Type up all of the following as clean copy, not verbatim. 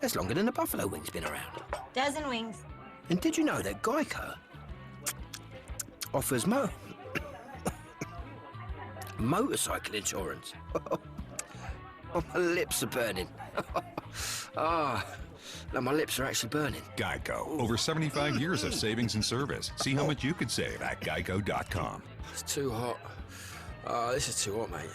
That's longer than the buffalo wing's been around. Dozen wings. And did you know that Geico offers motorcycle insurance? Oh, my lips are burning. No, my lips are actually burning. Geico. Over 75 years of savings and service. See how much you could save at geico.com. It's too hot. This is too hot, mate.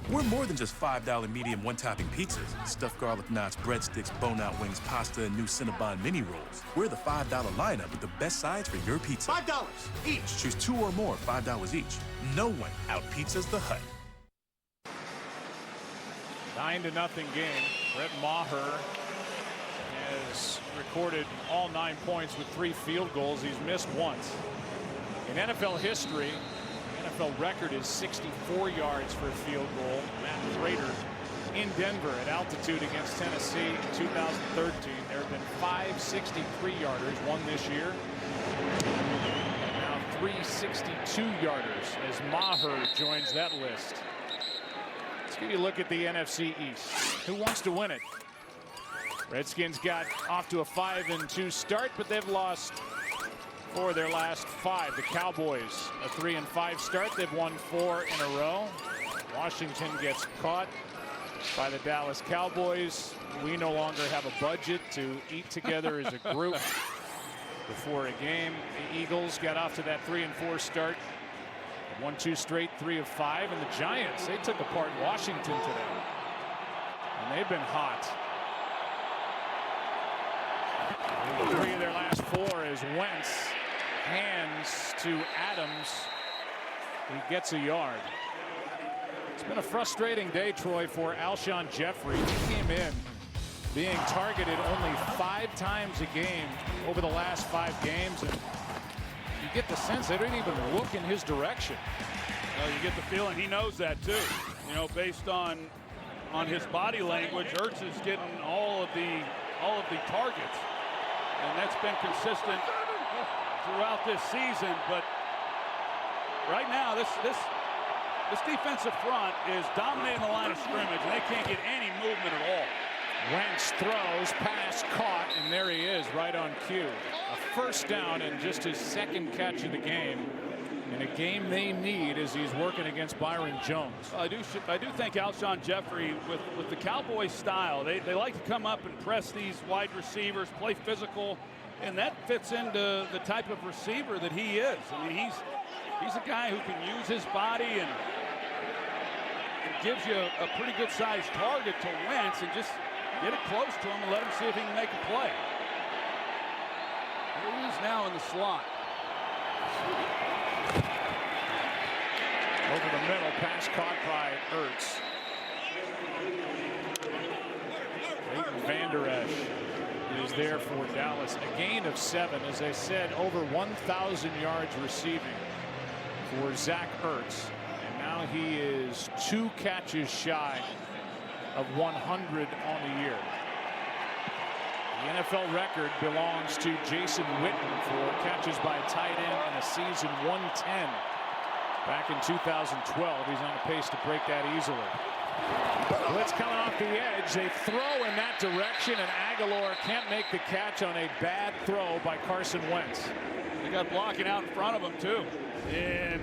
We're more than just $5 medium one-topping pizzas, stuffed garlic knots, breadsticks, bone-out wings, pasta, and new Cinnabon mini rolls. We're the $5 lineup with the best sides for your pizza. $5 each. Choose 2 or more, $5 each. No one out-pizzas the Hut. 9-0 game. Brett Maher has recorded all 9 points with 3 field goals. He's missed once. In NFL history, NFL record is 64 yards for a field goal. Matt Prater in Denver at altitude against Tennessee in 2013. There have been 5 63-yarders, one this year. And now 3 62-yarders as Maher joins that list. Let's give you a look at the NFC East. Who wants to win it? Redskins got off to a 5-2 start, but they've lost 4 of their last 5. The Cowboys, a 3-5 start. They've won 4 in a row. Washington gets caught by the Dallas Cowboys. We no longer have a budget to eat together as a group before a game. The Eagles got off to that 3-4 start. Won 2 straight, 3 of 5. And the Giants, they took apart Washington today. And they've been hot. 3 of their last 4 is Wentz. Hands to Adams. He gets a yard. It's been a frustrating day, Troy, for Alshon Jeffery. He came in being targeted only 5 times a game over the last 5 games. And you get the sense they don't even look in his direction. Well, you get the feeling he knows that too. You know, based on his body language, Ertz is getting all of the targets, and that's been consistent throughout this season. But right now, this defensive front is dominating the line of scrimmage, and they can't get any movement at all. Wentz throws, pass caught, and there he is right on cue. A first down and just his 2nd catch of the game. In a game they need as he's working against Byron Jones. I do think Alshon Jeffery, with the Cowboys style, they like to come up and press these wide receivers, play physical, and that fits into the type of receiver that he is. I mean, he's a guy who can use his body and gives you a pretty good sized target to Wentz and just get it close to him and let him see if he can make a play. Here he is now in the slot. Over the middle, pass caught by Ertz. Leighton Vander Esch is there for Dallas. A gain of 7, as I said, over 1,000 yards receiving for Zach Ertz. And now he is 2 catches shy of 100 on the year. The NFL record belongs to Jason Witten for catches by a tight end in a season 110. Back in 2012, he's on the pace to break that easily. Blitz coming off the edge. They throw in that direction, and Aguilar can't make the catch on a bad throw by Carson Wentz. They got blocking out in front of him, too. And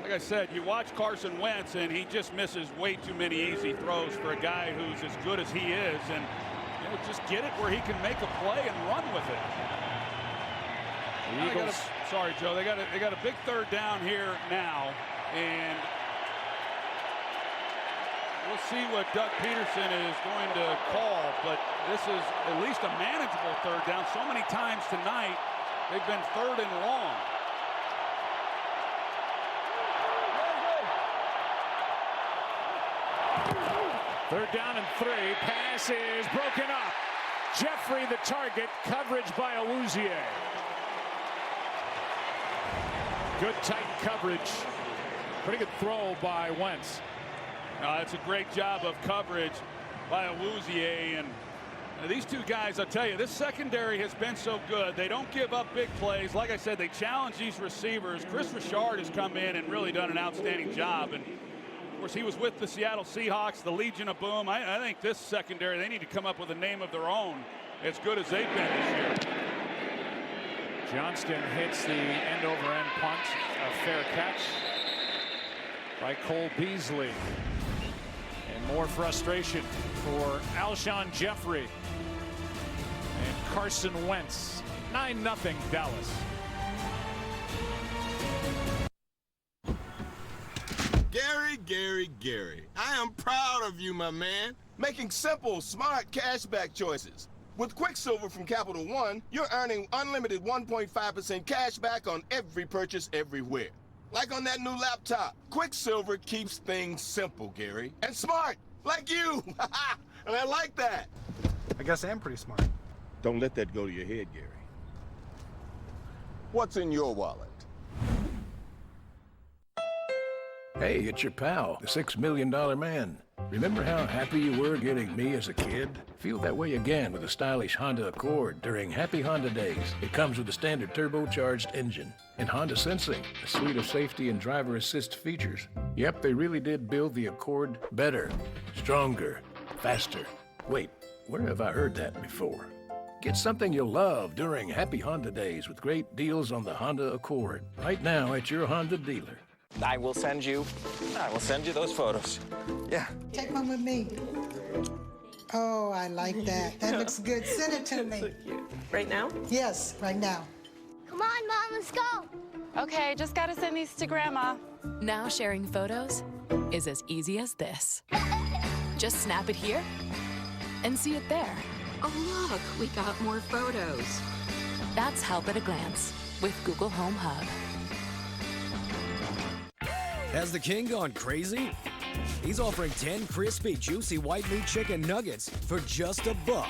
like I said, you watch Carson Wentz, and he just misses way too many easy throws for a guy who's as good as he is. And you know, just get it where he can make a play and run with it. The Eagles. Sorry, Joe. They got a big 3rd down here now, and we'll see what Doug Peterson is going to call. But this is at least a manageable 3rd down. So many times tonight they've been 3rd and long. Third down and 3. Pass is broken up. Jeffery the target, coverage by Awuzie. Good tight coverage. Pretty good throw by Wentz. It's a great job of coverage by Awuzie, and these two guys, I'll tell you, this secondary has been so good. They don't give up big plays. Like I said, they challenge these receivers. Chris Richard has come in and really done an outstanding job. And of course, he was with the Seattle Seahawks, the Legion of Boom. I think this secondary, they need to come up with a name of their own, as good as they've been this year. Johnston hits the end-over-end punt. A fair catch by Cole Beasley. And more frustration for Alshon Jeffery and Carson Wentz. 9-0 Dallas. Gary, I am proud of you, my man. Making simple, smart cashback choices. With Quicksilver from Capital One, you're earning unlimited 1.5% cash back on every purchase everywhere. Like on that new laptop. Quicksilver keeps things simple, Gary. And smart, like you. And I like that. I guess I am pretty smart. Don't let that go to your head, Gary. What's in your wallet? Hey, it's your pal, the $6 Million Man. Remember how happy you were getting me as a kid? Feel that way again with a stylish Honda Accord during Happy Honda Days. It comes with a standard turbocharged engine and Honda Sensing, a suite of safety and driver assist features. Yep, they really did build the Accord better, stronger, faster. Wait, where have I heard that before? Get something you'll love during Happy Honda Days with great deals on the Honda Accord. Right now at your Honda dealer. I will send you those photos. Yeah. Take one with me. Oh, I like that. That looks good. Send it to me. So cute. Right now? Yes, right now. Come on, Mom, let's go. Okay, just gotta send these to Grandma. Now sharing photos is as easy as this. Just snap it here and see it there. Oh, look, we got more photos. That's help at a glance with Google Home Hub. Has the king gone crazy? He's offering 10 crispy, juicy white meat chicken nuggets for just $1.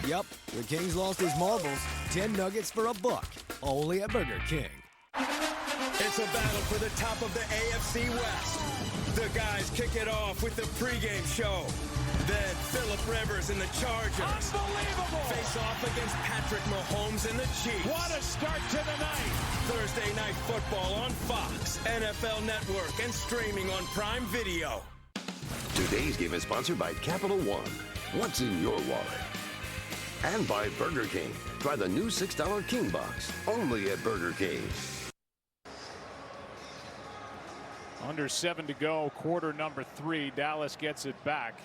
Yep, the king's lost his marbles. 10 nuggets for $1, only at Burger King. It's a battle for the top of the AFC West. The guys kick it off with the pregame show. Then Phillip Rivers and the Chargers. Unbelievable! Face off against Patrick Mahomes and the Chiefs. What a start to the night! Thursday Night Football on Fox, NFL Network, and streaming on Prime Video. Today's game is sponsored by Capital One. What's in your wallet? And by Burger King. Try the new $6 King Box, only at Burger King. Under 7 to go, quarter number 3. Dallas gets it back.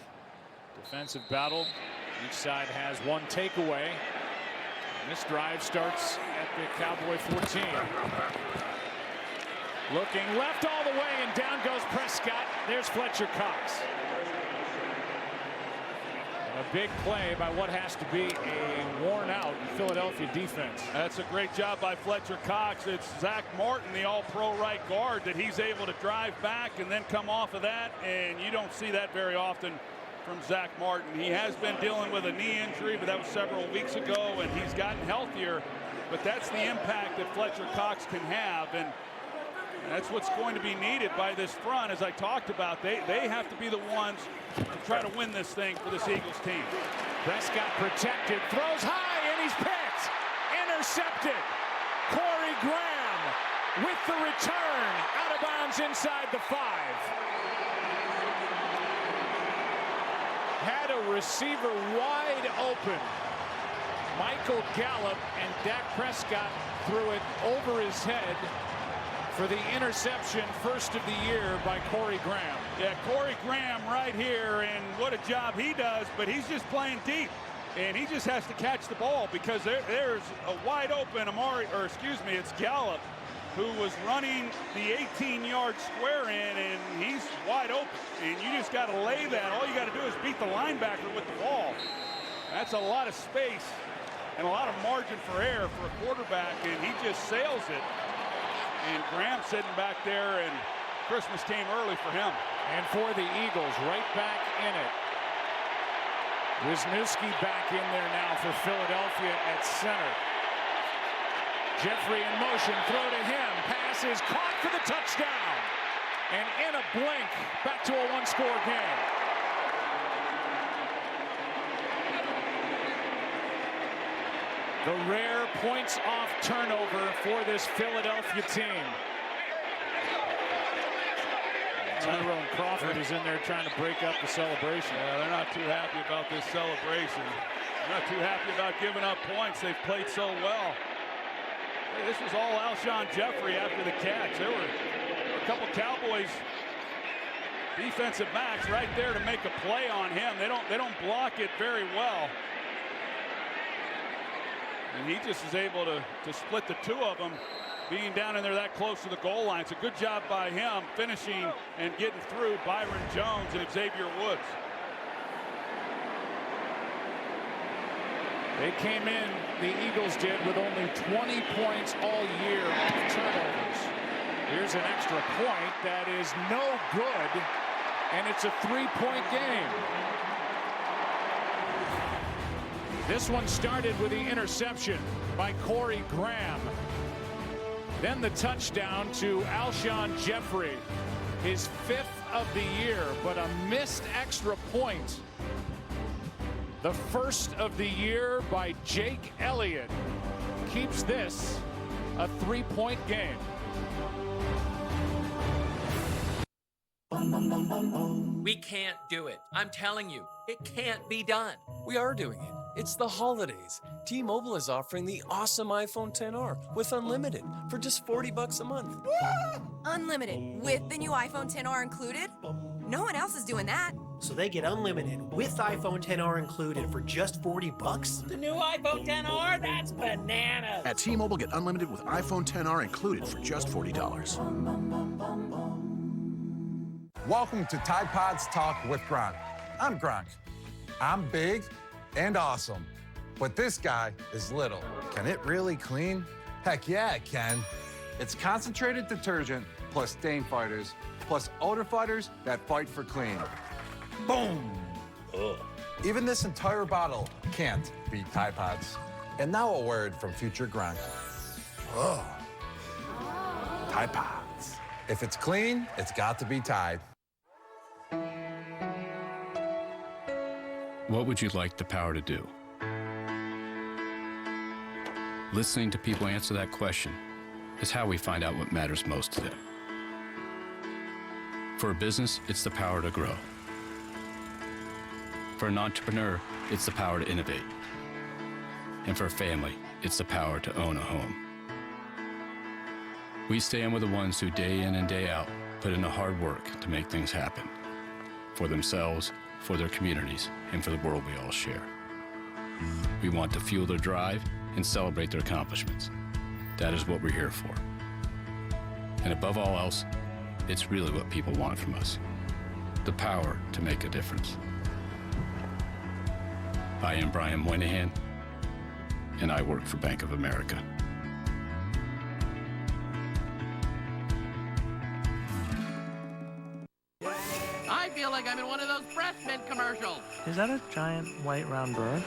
Defensive battle. Each side has one takeaway. This drive starts at the Cowboy 14. Looking left all the way, and down goes Prescott. There's Fletcher Cox. And a big play by what has to be a worn-out Philadelphia defense. That's a great job by Fletcher Cox. It's Zach Martin, the all-pro right guard, that he's able to drive back and then come off of that, and you don't see that very often from Zach Martin. He has been dealing with a knee injury, but that was several weeks ago, and he's gotten healthier. But that's the impact that Fletcher Cox can have, and that's what's going to be needed by this front, as I talked about. They have to be the ones to try to win this thing for this Eagles team. Prescott protected, throws high, and he's picked. Intercepted. Corey Graham with the return, out of bounds inside the 5. Had a receiver wide open. Michael Gallup, and Dak Prescott threw it over his head for the interception, first of the year by Corey Graham. Yeah, Corey Graham right here, and what a job he does, but he's just playing deep, and he just has to catch the ball because there's a wide open it's Gallup, who was running the 18-yard square in, and he's wide open. And you just got to lay that. All you got to do is beat the linebacker with the ball. That's a lot of space and a lot of margin for error for a quarterback, and he just sails it. And Graham sitting back there, and Christmas came early for him. And for the Eagles, right back in it. Wisniewski back in there now for Philadelphia at center. Jeffery in motion, throw to him. Pass is caught for the touchdown. And in a blink, back to a one-score game. The rare points-off turnover for this Philadelphia team. Tyrone Crawford is in there trying to break up the celebration. Yeah, they're not too happy about this celebration. They're not too happy about giving up points. They've played so well. Hey, this was all Alshon Jeffery after the catch. There were a couple Cowboys defensive backs right there to make a play on him. They don't block it very well. And he just is able to split the two of them, being down in there that close to the goal line. It's a good job by him finishing and getting through Byron Jones and Xavier Woods. They came in, the Eagles did, with only 20 points all year off turnovers. Here's an extra point that is no good, and it's a three-point game. This one started with the interception by Corey Graham. Then the touchdown to Alshon Jeffery, his 5th of the year, but a missed extra point. The 1st of the year by Jake Elliott keeps this a 3-point game. We can't do it. I'm telling you, it can't be done. We are doing it. It's the holidays. T-Mobile is offering the awesome iPhone XR with unlimited for just $40 a month. Unlimited with the new iPhone XR included? No one else is doing that. So they get unlimited with iPhone XR included for just $40? The new iPhone XR? That's bananas. At T-Mobile, get unlimited with iPhone XR included for just $40. Welcome to Tide Pods Talk with Gronk. I'm Gronk. I'm big and awesome, but this guy is little. Can it really clean? Heck yeah, it can. It's concentrated detergent plus stain fighters plus odor fighters that fight for clean. Boom! Ugh. Even this entire bottle can't beat Tide Pods. And now a word from future Gronk. Ugh. Tide Pods. If it's clean, it's got to be Tide. What would you like the power to do? Listening to people answer that question is how we find out what matters most to them. For a business, it's the power to grow. For an entrepreneur, it's the power to innovate. And for a family, it's the power to own a home. We stand with the ones who day in and day out put in the hard work to make things happen. For themselves, for their communities, and for the world we all share. We want to fuel their drive and celebrate their accomplishments. That is what we're here for. And above all else, it's really what people want from us. The power to make a difference. I am Brian Moynihan, and I work for Bank of America. I feel like I'm in one of those breast mint commercials. Is that a giant white round bird?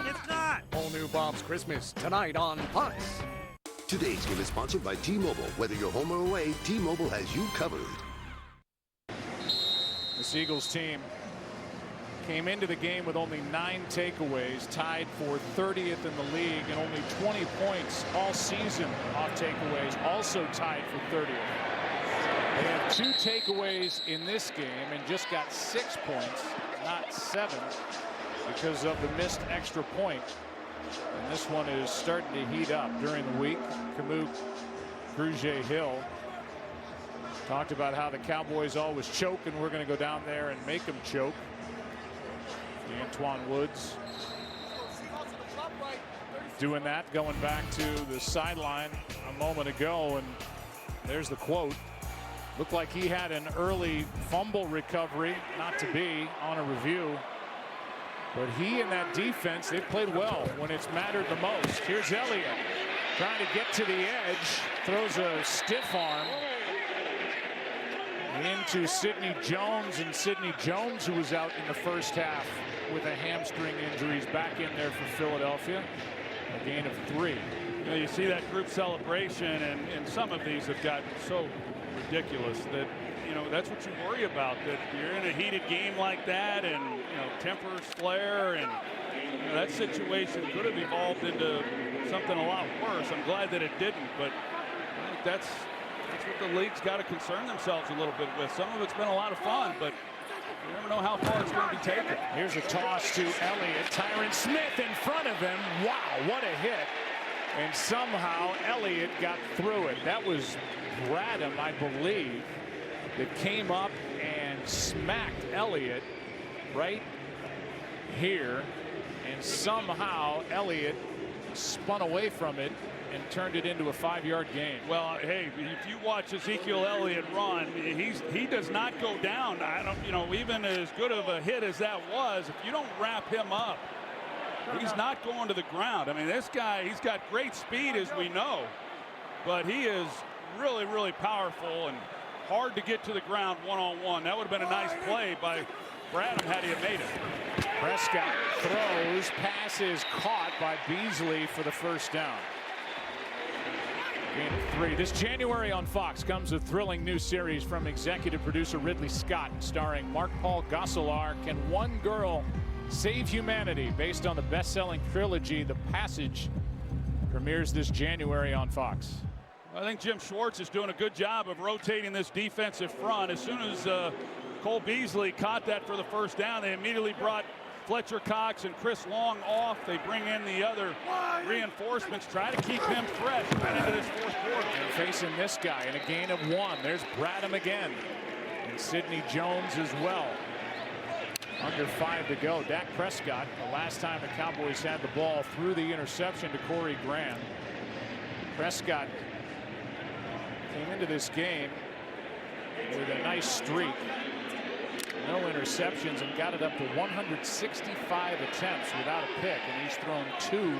It's not. All new Bob's Christmas tonight on Fox. Today's game is sponsored by T-Mobile. Whether you're home or away, T-Mobile has you covered. This Eagles team came into the game with only 9 takeaways, tied for 30th in the league, and only 20 points all season off takeaways, also tied for 30th. They have 2 takeaways in this game and just got 6 points, not 7, because of the missed extra point. And this one is starting to heat up during the week. Kamuk Grugier-Hill talked about how the Cowboys always choke, and we're going to go down there and make them choke. Antoine Woods doing that, going back to the sideline a moment ago, and there's the quote. Looked like he had an early fumble recovery, not to be on a review. But he and that defense, they've played well when it's mattered the most. Here's Elliott trying to get to the edge, throws a stiff arm. Into Sidney Jones, and Sidney Jones, who was out in the first half with a hamstring injury, is back in there for Philadelphia. A gain of 3. You see that group celebration, and some of these have gotten so ridiculous that, that's what you worry about, that you're in a heated game like that, and, tempers flare, and that situation could have evolved into something a lot worse. I'm glad that it didn't, but I think that's what the league's got to concern themselves a little bit with. Some of it's been a lot of fun, but you never know how far it's going to be taken. Here's a toss to Elliott. Tyron Smith in front of him. Wow, what a hit. And somehow Elliott got through it. That was Bradham, I believe, that came up and smacked Elliott right here. And somehow Elliott spun away from it and turned it into a 5-yard gain. Well, hey, if you watch Ezekiel Elliott run, he does not go down. I don't, even as good of a hit as that was, if you don't wrap him up, he's not going to the ground. I mean, this guy, he's got great speed, as we know, but he is really, really powerful and hard to get to the ground one-on-one. That would have been a nice play by Bradham had he have made it. Prescott throws, passes caught by Beasley for the first down. Gain of 3. This January on Fox comes a thrilling new series from executive producer Ridley Scott, starring Mark Paul Gosselaar. Can one girl save humanity? Based on the best-selling trilogy The Passage, premieres this January on Fox. I think Jim Schwartz is doing a good job of rotating this defensive front. As soon as Cole Beasley caught that for the first down, they immediately brought Fletcher Cox and Chris Long off. They bring in the other reinforcements, try to keep him fresh right into this fourth quarter. And facing this guy in a gain of 1. There's Bradham again. And Sidney Jones as well. Under 5 to go. Dak Prescott, the last time the Cowboys had the ball, threw the interception to Corey Graham. Prescott came into this game with a nice streak. No interceptions, and got it up to 165 attempts without a pick, and he's thrown 2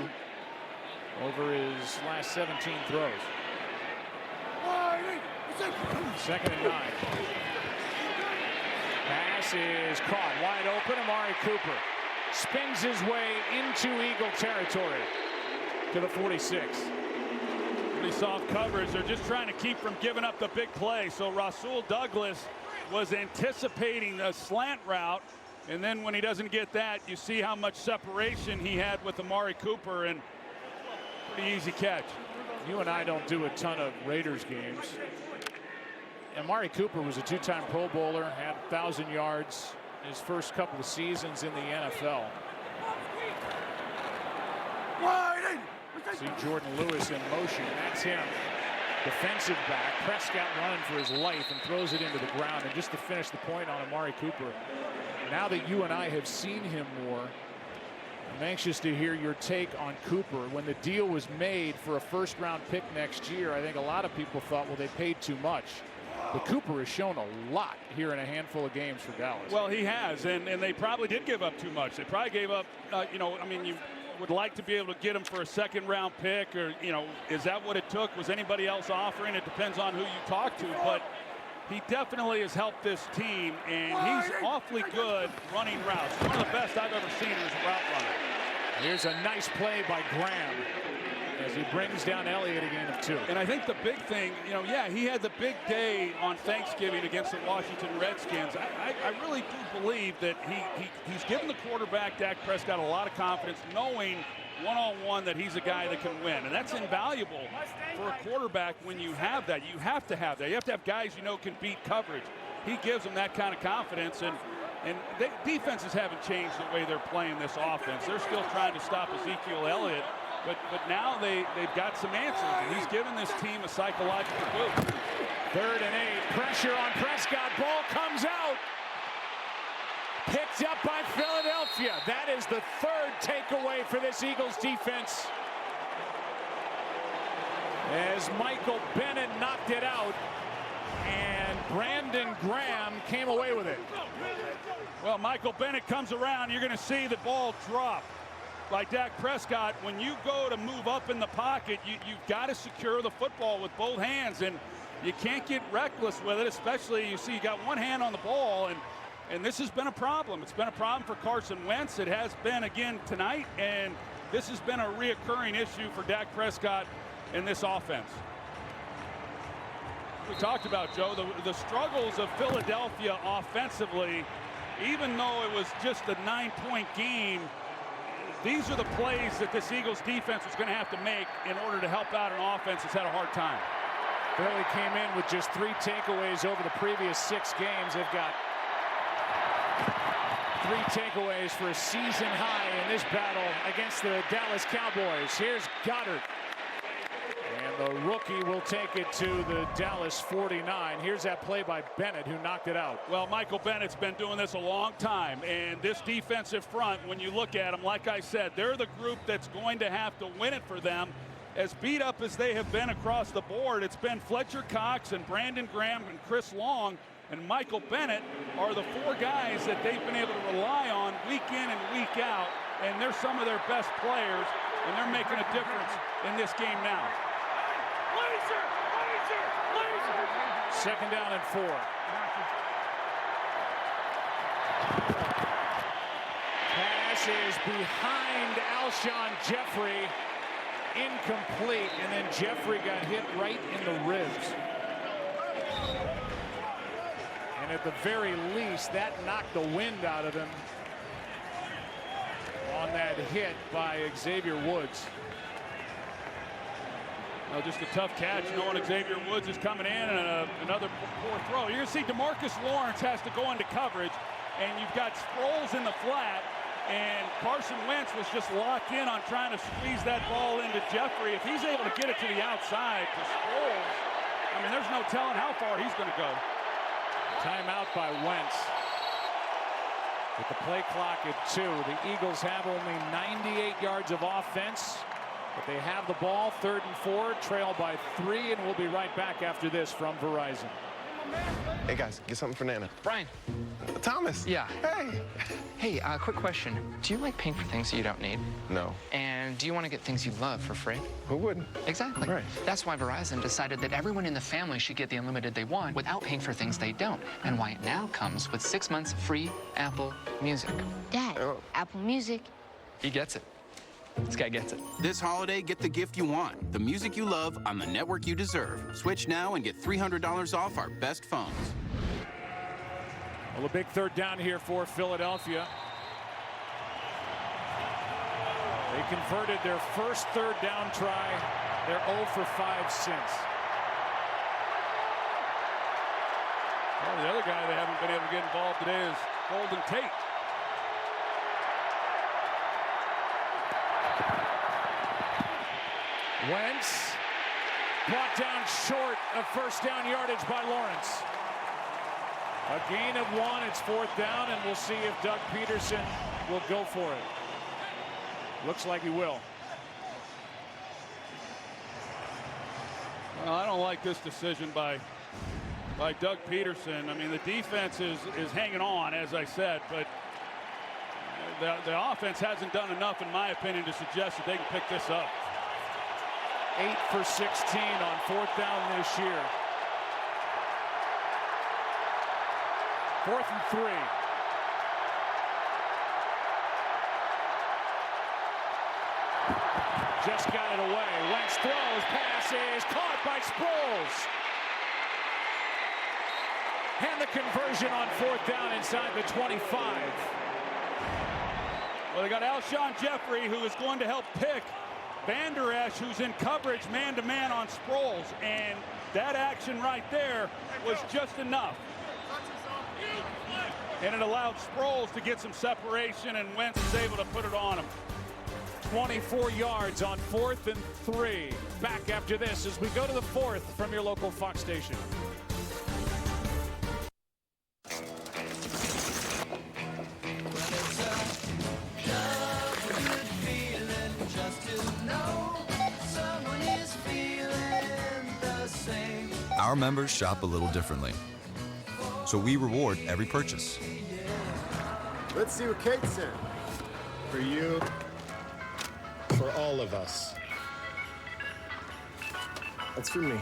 over his last 17 throws. 2nd and 9. Pass is caught wide open. Amari Cooper spins his way into Eagle territory to the 46. Pretty soft coverage. They're just trying to keep from giving up the big play. So Rasul Douglas was anticipating a slant route, and then when he doesn't get that, you see how much separation he had with Amari Cooper, and pretty easy catch. You and I don't do a ton of Raiders games. Amari Cooper was a 2-time Pro Bowler, had 1,000 yards in his first couple of seasons in the NFL. See Jordan Lewis in motion. That's him. Defensive back. Prescott running for his life and throws it into the ground. And just to finish the point on Amari Cooper, now that you and I have seen him more, I'm anxious to hear your take on Cooper. When the deal was made for a first-round pick next year, I think a lot of people thought, well, they paid too much. But Cooper has shown a lot here in a handful of games for Dallas. Well, he has, and they probably did give up too much. They probably gave up, you would like to be able to get him for a 2nd-round pick, or, is that what it took? Was anybody else offering? It depends on who you talk to, but he definitely has helped this team, and he's awfully good running routes. One of the best I've ever seen as a route runner. Here's a nice play by Graham as he brings down Elliott, a gain of 2. And I think the big thing, he had the big day on Thanksgiving against the Washington Redskins. I really do believe that he's given the quarterback, Dak Prescott, a lot of confidence, knowing one-on-one that he's a guy that can win. And that's invaluable for a quarterback when you have that. You have to have that. You have to have guys can beat coverage. He gives them that kind of confidence. And defenses haven't changed the way they're playing this offense. They're still trying to stop Ezekiel Elliott. But now they've got some answers, and he's given this team a psychological boost. 3rd and 8. Pressure on Prescott. Ball comes out. Picked up by Philadelphia. That is the 3rd takeaway for this Eagles defense, as Michael Bennett knocked it out, and Brandon Graham came away with it. Well, Michael Bennett comes around. You're going to see the ball drop by Dak Prescott. When you go to move up in the pocket, you've got to secure the football with both hands. And You can't get reckless with it, especially you see you got one hand on the ball, and this has been a problem. It's been a problem for Carson Wentz. It has been again tonight, and this has been a reoccurring issue for Dak Prescott in this offense. We talked about, Joe, the struggles of Philadelphia offensively. Even though it was just a 9-point game, these are the plays that this Eagles defense was going to have to make in order to help out an offense that's had a hard time. Philly came in with just 3 takeaways over the previous 6 games. They've got 3 takeaways for a season high in this battle against the Dallas Cowboys. Here's Goddard. And the rookie will take it to the Dallas 49. Here's that play by Bennett, who knocked it out. Well, Michael Bennett's been doing this a long time, and this defensive front, when you look at them, like I said, they're the group that's going to have to win it for them. As beat up as they have been across the board, it's been Fletcher Cox and Brandon Graham and Chris Long and Michael Bennett are the 4 guys that they've been able to rely on week in and week out, and they're some of their best players, and they're making a difference in this game now. Second down and 4. Pass is behind Alshon Jeffery. Incomplete, and then Jeffrey got hit right in the ribs. And at the very least, that knocked the wind out of him on that hit by Xavier Woods. Well, just a tough catch, knowing Xavier Woods is coming in, and another poor throw. You're going to see DeMarcus Lawrence has to go into coverage, and you've got Sproles in the flat, and Carson Wentz was just locked in on trying to squeeze that ball into Jeffrey. If he's able to get it to the outside to Sproles, I mean, there's no telling how far he's going to go. Timeout by Wentz. With the play clock at 2, the Eagles have only 98 yards of offense. But they have the ball, 3rd and 4, trail by 3, and we'll be right back after this from Verizon. Hey guys, get something for Nana. Brian. Thomas. Yeah. Hey. Hey, quick question. Do you like paying for things that you don't need? No. And do you want to get things you love for free? Who wouldn't? Exactly. Right. That's why Verizon decided that everyone in the family should get the unlimited they want without paying for things they don't. And why it now comes with 6 months free Apple Music. Dad, Apple Music. He gets it. This guy gets it. This holiday, get the gift you want, the music you love on the network you deserve. Switch now and get $300 off our best phones. Well, a big 3rd down here for Philadelphia. They converted their first 3rd down try. They're 0 for 5 since. Well, the other guy they haven't been able to get involved today is Golden Tate. Wentz brought down short of 1st down yardage by Lawrence. A gain of 1, it's 4th down, and we'll see if Doug Peterson will go for it. Looks like he will. Well, I don't like this decision by Doug Peterson. I mean, the defense is hanging on, as I said, but the offense hasn't done enough, in my opinion, to suggest that they can pick this up. 8 for 16 on 4th down this year. 4th and 3. Just got it away. Wentz throws, passes, caught by Sproles. And the conversion on 4th down inside the 25. Well, they got Alshon Jeffery, who is going to help pick Van Der Esch, who's in coverage man-to-man on Sproles, and that action right there was just enough. And it allowed Sproles to get some separation, and Wentz is able to put it on him. 24 yards on 4th and 3. Back after this as we go to the 4th from your local Fox station. Our members shop a little differently, so we reward every purchase. Let's see what Kate sent. For you, for all of us. That's for me.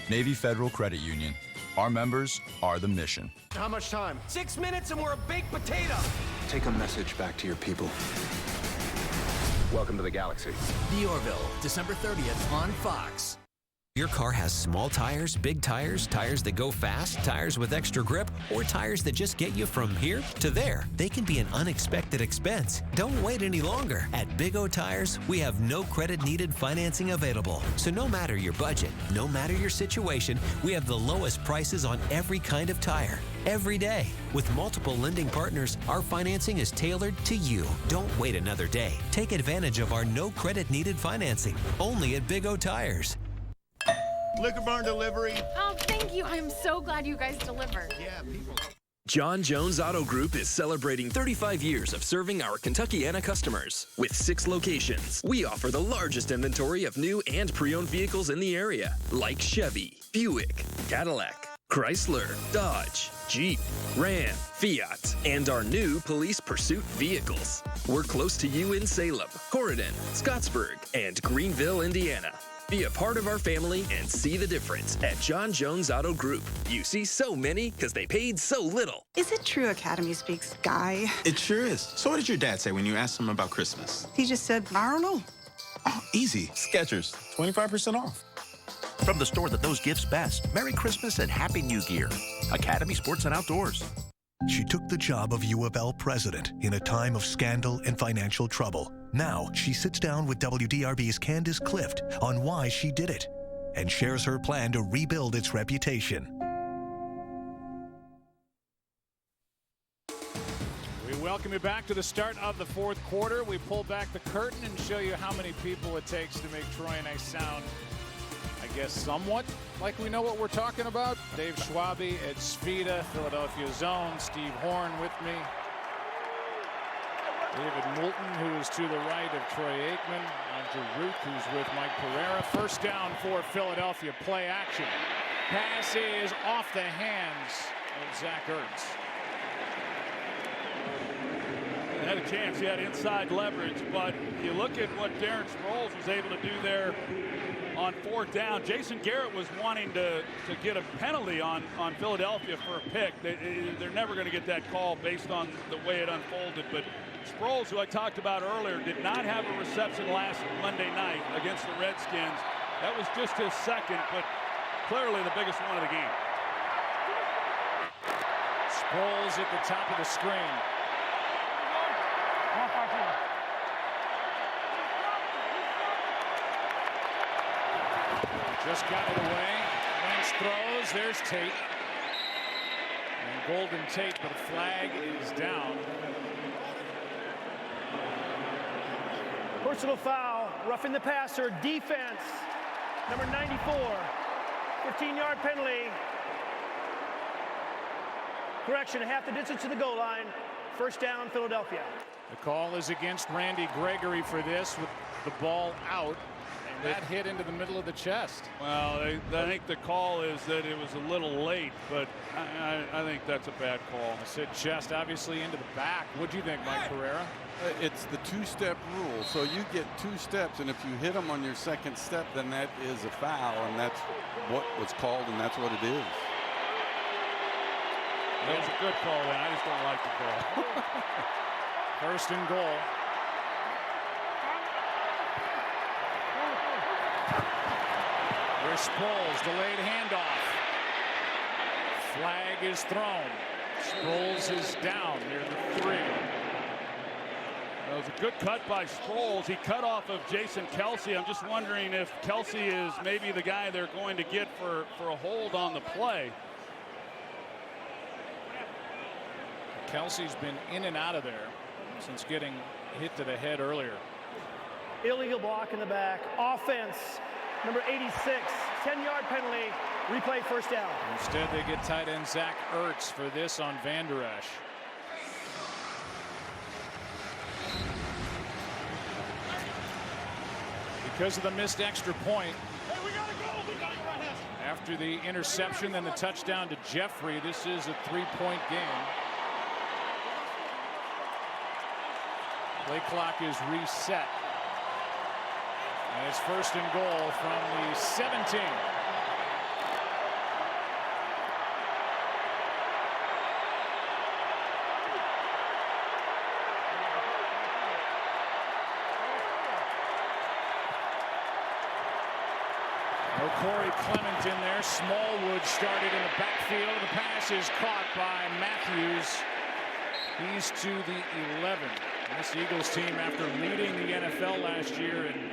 Navy Federal Credit Union. Our members are the mission. How much time? 6 minutes and we're a baked potato. Take a message back to your people. Welcome to the galaxy. The Orville, December 30th on Fox. Your car has small tires, big tires, tires that go fast, tires with extra grip, or tires that just get you from here to there. They can be an unexpected expense. Don't wait any longer. At Big O Tires, we have no credit needed financing available. So no matter your budget, no matter your situation, we have the lowest prices on every kind of tire. Every day. With multiple lending partners, our financing is tailored to you. Don't wait another day. Take advantage of our no credit needed financing. Only at Big O Tires. Liquor barn delivery. Oh, thank you. I'm so glad you guys delivered. Yeah, people. John Jones Auto Group is celebrating 35 years of serving our Kentuckiana customers. With 6 locations, we offer the largest inventory of new and pre-owned vehicles in the area, like Chevy, Buick, Cadillac, Chrysler, Dodge, Jeep, Ram, Fiat, and our new police pursuit vehicles. We're close to you in Salem, Corydon, Scottsburg, and Greenville, Indiana. Be a part of our family and see the difference at John Jones Auto Group. You see so many because they paid so little. Is it true Academy speaks guy? It sure is. So what did your dad say when you asked him about Christmas? He just said, I don't know. Oh, easy. Skechers, 25% off. From the store that knows gifts best, Merry Christmas and Happy New Year. Academy Sports and Outdoors. She took the job of U of L president in a time of scandal and financial trouble. Now, she sits down with WDRB's Candace Clift on why she did it and shares her plan to rebuild its reputation. We welcome you back to the start of the fourth quarter. We pull back the curtain and show you how many people it takes to make Troy and I sound, I guess, somewhat like we know what we're talking about. Dave Schwabe, Ed Svita, Philadelphia Zone, Steve Horn with me. David Moulton, who is to the right of Troy Aikman. Andrew Root, who's with Mike Pereira. First down for Philadelphia. Play action. Pass is off the hands of Zach Ertz. Had a chance. He had inside leverage, but you look at what Darren Sproles was able to do there on 4th down. Jason Garrett was wanting to get a penalty on Philadelphia for a pick. They're never going to get that call based on the way it unfolded, but Sproles, who I talked about earlier, did not have a reception last Monday night against the Redskins. That was just his second, but clearly the biggest one of the game. Sproles at the top of the screen. Just got it away. Wentz throws. There's Tate. And Golden Tate, but a flag is down. Personal foul, roughing the passer, defense, number 94, 15-yard penalty. Correction, half the distance to the goal line. First down, Philadelphia. The call is against Randy Gregory for this with the ball out. And that hit into the middle of the chest. Well, I think the call is that it was a little late, but I think that's a bad call. I said chest, obviously into the back. What'd you think, Mike Pereira? It's the two-step rule. So you get 2 steps, and if you hit them on your second step, then that is a foul, and that's what was called, and that's what it is. That was a good call, then. I just don't like the call. First and goal. Here's Sproles, delayed handoff. Flag is thrown. Sproles is down near the 3. That was a good cut by Sproles. He cut off of Jason Kelce. I'm just wondering if Kelce is maybe the guy they're going to get for a hold on the play. Kelce's been in and out of there since getting hit to the head earlier. Illegal block in the back. Offense, number 86, 10-yard penalty. Replay first down. Instead, they get tight end Zach Ertz for this on Van Der Esch. Because of the missed extra point. Hey, we gotta go. After the interception and the touchdown to Jeffrey, this is a 3-point game. Play clock is reset. And it's first and goal from the 17. So Corey Clement in there. Smallwood started in the backfield. The pass is caught by Matthews. He's to the 11. This Eagles team, after leading the NFL last year in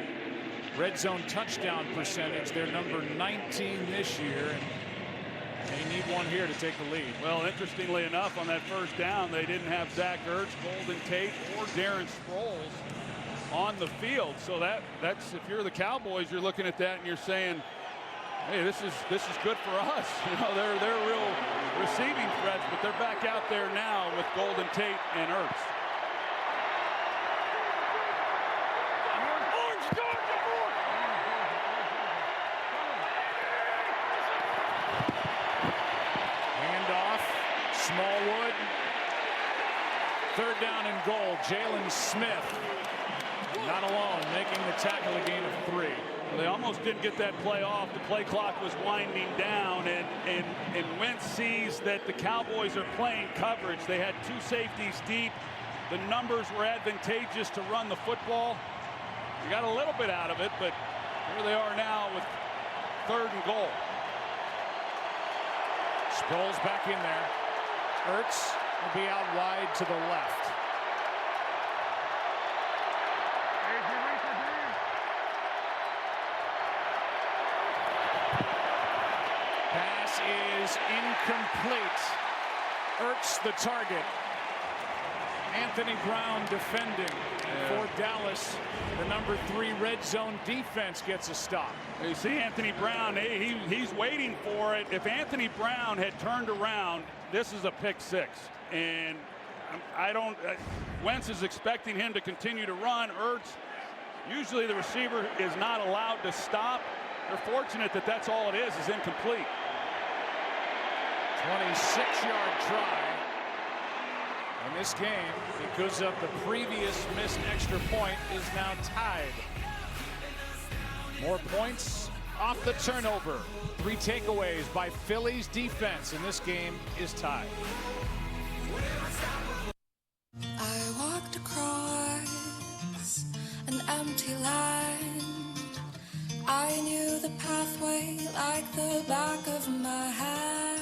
red zone touchdown percentage, they're number 19 this year. And they need one here to take the lead. Well, interestingly enough, on that first down, they didn't have Zach Ertz, Golden Tate, or Darren Sproles on the field. So that's if you're the Cowboys, you're looking at that and you're saying, hey, this is good for us. You know, they're real receiving threats, but they're back out there now with Golden Tate and Ertz. Handoff, Smallwood. Third down and goal. Jalen Smith, not alone, making the tackle, a gain of 3. They almost didn't get that play off. The play clock was winding down, and Wentz sees that the Cowboys are playing coverage. They had 2 safeties deep. The numbers were advantageous to run the football. They got a little bit out of it, but here they are now with 3rd and goal. Sproles back in there. Ertz will be out wide to the left. Pass is incomplete. Ertz the target. Anthony Brown defending for Dallas. The number 3 red zone defense gets a stop. You see Anthony Brown, he's waiting for it. If Anthony Brown had turned around, this is a pick 6. And Wentz is expecting him to continue to run. Ertz, usually the receiver is not allowed to stop. They're fortunate that that's all it is incomplete. 26-yard try. And this game, because of the previous missed extra point, is now tied. More points off the turnover. 3 takeaways by Philly's defense, and this game is tied. I walked across an empty line. I knew the pathway like the back of my hand.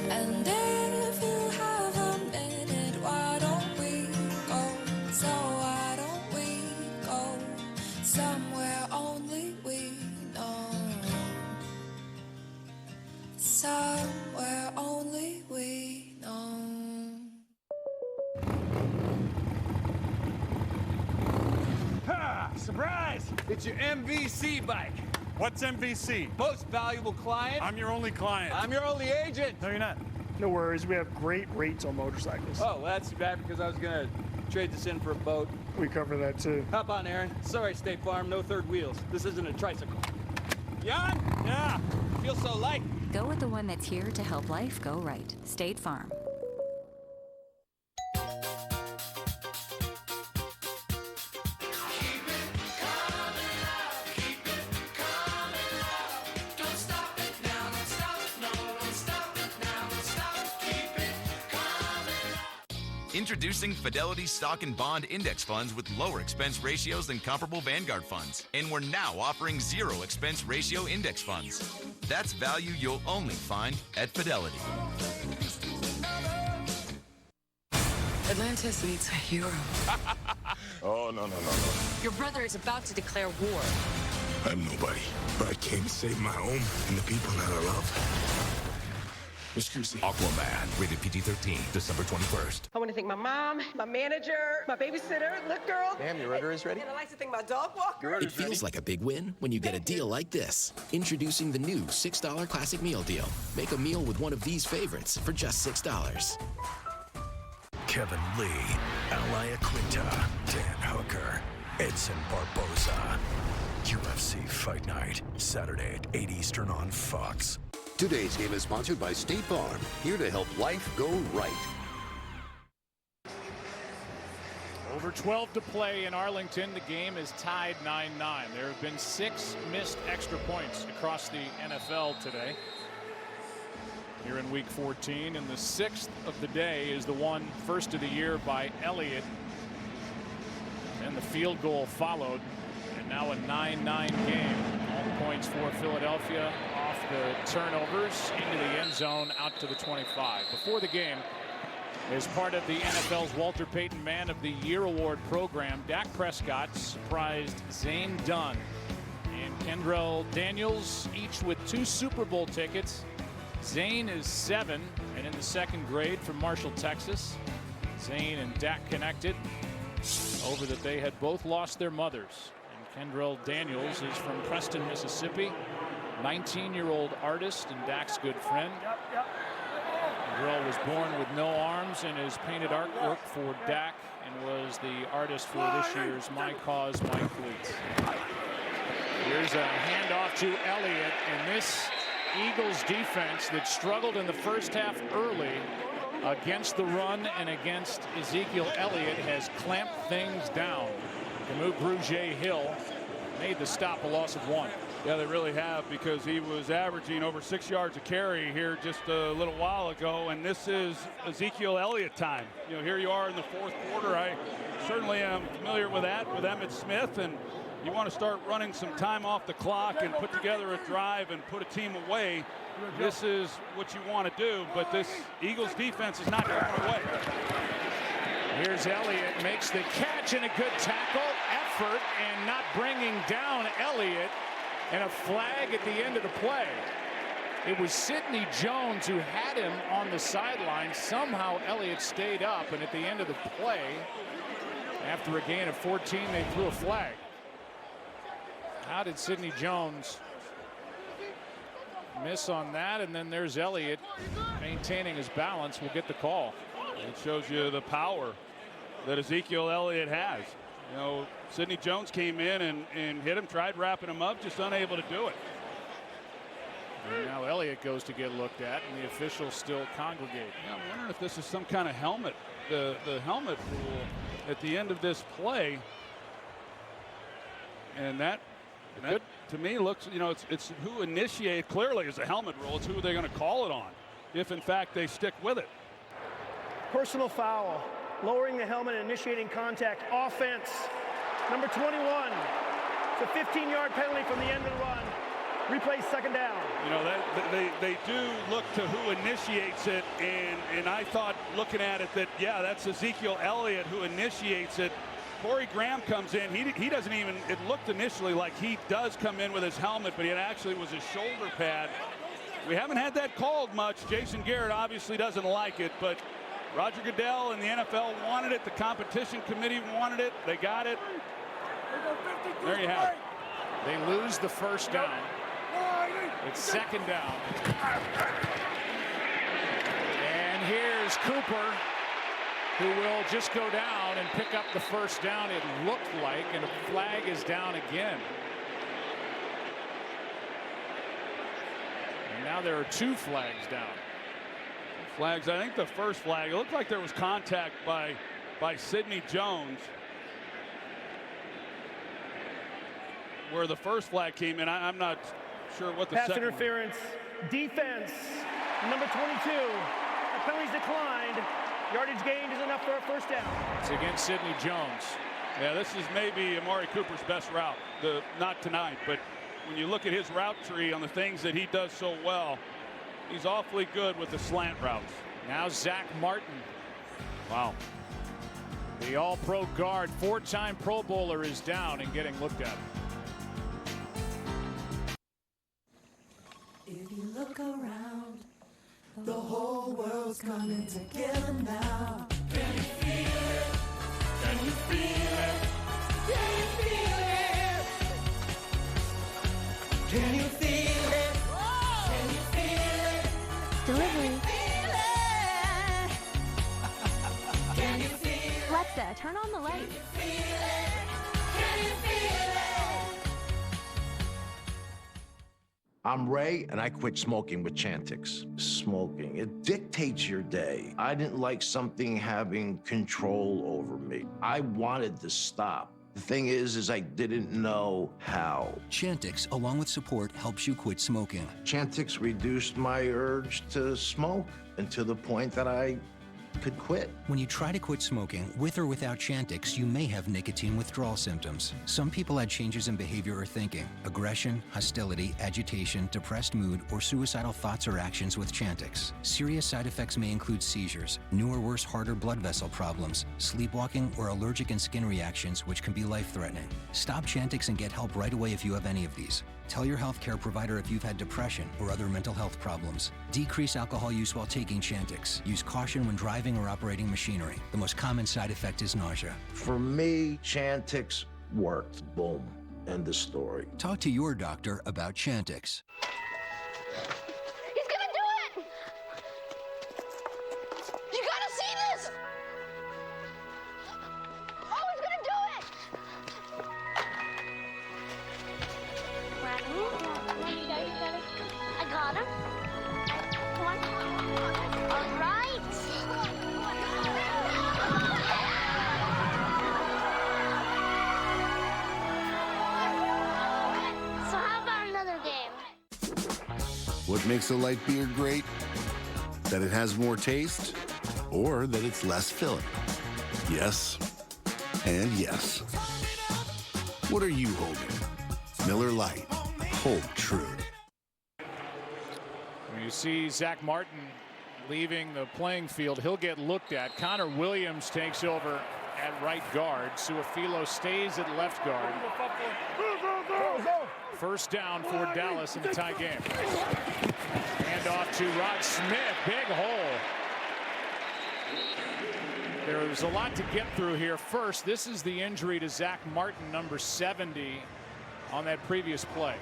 And if you have a minute, why don't we go? So why don't we go somewhere only we know? Somewhere only we know. Ha! Surprise! It's your MVC bike. What's MVC? Most valuable client. I'm your only client. I'm your only agent. No, you're not. No worries, we have great rates on motorcycles. Oh, well, that's too bad because I was gonna trade this in for a boat. We cover that too. Hop on, Aaron. Sorry, State Farm, no 3rd wheels. This isn't a tricycle. Jan? Yeah. Feels so light. Go with the one that's here to help life go right. State Farm. Introducing Fidelity Stock and Bond Index Funds with lower expense ratios than comparable Vanguard funds. And we're now offering 0 expense ratio index funds. That's value you'll only find at Fidelity. Atlantis needs a hero. Oh, no. Your brother is about to declare war. I'm nobody, but I came to save my home and the people that I love. Aquaman, rated PG-13, December 21st. I want to thank my mom, my manager, my babysitter, Lift Girl. Ma'am, your order is ready? And I'd like to thank my dog walker. It feels like a big win when you get a deal like this. Introducing the new $6 Classic Meal Deal. Make a meal with one of these favorites for just $6. Kevin Lee, Alaya Quinta, Dan Hooker, Edson Barboza. UFC Fight Night, Saturday at 8 Eastern on Fox. Today's game is sponsored by State Farm, here to help life go right. Over 12 to play in Arlington. The game is tied 9-9. There have been 6 missed extra points across the NFL today. Here in week 14, and the 6th of the day is the one first of the year by Elliott. And the field goal followed, and now a 9-9 game. Points for Philadelphia off the turnovers into the end zone out to the 25. Before the game, as part of the NFL's Walter Payton Man of the Year Award program, Dak Prescott surprised Zane Dunn and Kendrell Daniels, each with 2 Super Bowl tickets. Zane is 7 and in the 2nd grade from Marshall, Texas. Zane and Dak connected over that they had both lost their mothers. And Kendrell Daniels is from Preston, Mississippi, 19-year-old artist and Dak's good friend. Kendrell was born with no arms and has painted artwork for Dak and was the artist for this year's My Cause, My Cleats. Here's a handoff to Elliott, and this Eagles defense that struggled in the first half early against the run and against Ezekiel Elliott has clamped things down. Camus Brugier-Hill made the stop, a loss of 1. Yeah, they really have, because he was averaging over 6 yards a carry here just a little while ago, and this is Ezekiel Elliott time. You know, here you are in the 4th quarter. I certainly am familiar with that with Emmitt Smith, and you want to start running some time off the clock and put together a drive and put a team away. This is what you want to do, but this Eagles defense is not going away. Here's Elliott, makes the catch, and a good tackle effort, and not bringing down Elliott, and a flag at the end of the play. It was Sidney Jones who had him on the sideline. Somehow Elliott stayed up, and at the end of the play, after a gain of 14, they threw a flag. How did Sidney Jones miss on that? And then there's Elliott maintaining his balance. Will get the call. It shows you the power that Ezekiel Elliott has. You know, Sidney Jones came in and hit him, tried wrapping him up, just unable to do it. And now Elliott goes to get looked at, and the officials still congregate. Yeah, I'm wondering if this is some kind of helmet, the helmet rule at the end of this play. And that to me looks, you know, it's who initiate, clearly is a helmet rule. It's who they're going to call it on, if in fact they stick with it. Personal foul, lowering the helmet and initiating contact. Offense, number 21. It's a 15-yard penalty from the end of the run. Replay 2nd down. You know, they do look to who initiates it, and I thought, looking at it, that yeah, that's Ezekiel Elliott who initiates it. Corey Graham comes in. He doesn't even, it looked initially like he does come in with his helmet, but it actually was his shoulder pad. We haven't had that called much. Jason Garrett obviously doesn't like it, but Roger Goodell and the NFL wanted it. The competition committee wanted it. They got it. There you have it. They lose the 1st down. It's 2nd down. And here's Cooper, who will just go down and pick up the 1st down, it looked like, and a flag is down again. And now there are 2 flags down. Flags, I think the first flag, it looked like there was contact by Sidney Jones. Where the first flag came in, I'm not sure what the pass second interference. Defense, number 22. The penalty's declined. Yardage gained is enough for a 1st down. It's against Sidney Jones. Yeah, this is maybe Amari Cooper's best route. Not tonight, but when you look at his route tree on the things that he does so well, he's awfully good with the slant routes. Now Zach Martin. Wow. The all-pro guard, 4-time Pro Bowler, is down and getting looked at. If you look around, the whole world's coming together now. Can you feel it? Can you feel it? Can you feel it? Can you feel it? Can you feel it? Delivery. Can you feel it? Alexa, turn on the light. Can you feel it? I'm Ray, and I quit smoking with Chantix. Smoking, it dictates your day. I didn't like something having control over me. I wanted to stop. The thing is I didn't know how. Chantix, along with support, helps you quit smoking. Chantix reduced my urge to smoke, and to the point that I could quit. When you try to quit smoking, with or without Chantix, you may have nicotine withdrawal symptoms. Some people had changes in behavior or thinking, aggression, hostility, agitation, depressed mood, or suicidal thoughts or actions with Chantix. Serious side effects may include seizures, new or worse heart or blood vessel problems, sleepwalking, or allergic and skin reactions, which can be life-threatening. Stop Chantix and get help right away if you have any of these. Tell your healthcare provider if you've had depression or other mental health problems. Decrease alcohol use while taking Chantix. Use caution when driving or operating machinery. The most common side effect is nausea. For me, Chantix worked. Boom. End of story. Talk to your doctor about Chantix. He's gonna do it! You gotta see this! Oh, he's gonna do it! I got him. Come on. All right. So how about another game? What makes a light beer great? That it has more taste, or that it's less filling? Yes, and yes. What are you holding? Miller Lite. Hold true. When you see Zach Martin leaving the playing field, he'll get looked at. Connor Williams takes over at right guard. Suafilo stays at left guard. First down for Dallas in the tie game. Hand off to Rod Smith. Big hole. There's a lot to get through here. First, this is the injury to Zach Martin, number 70, on that previous play.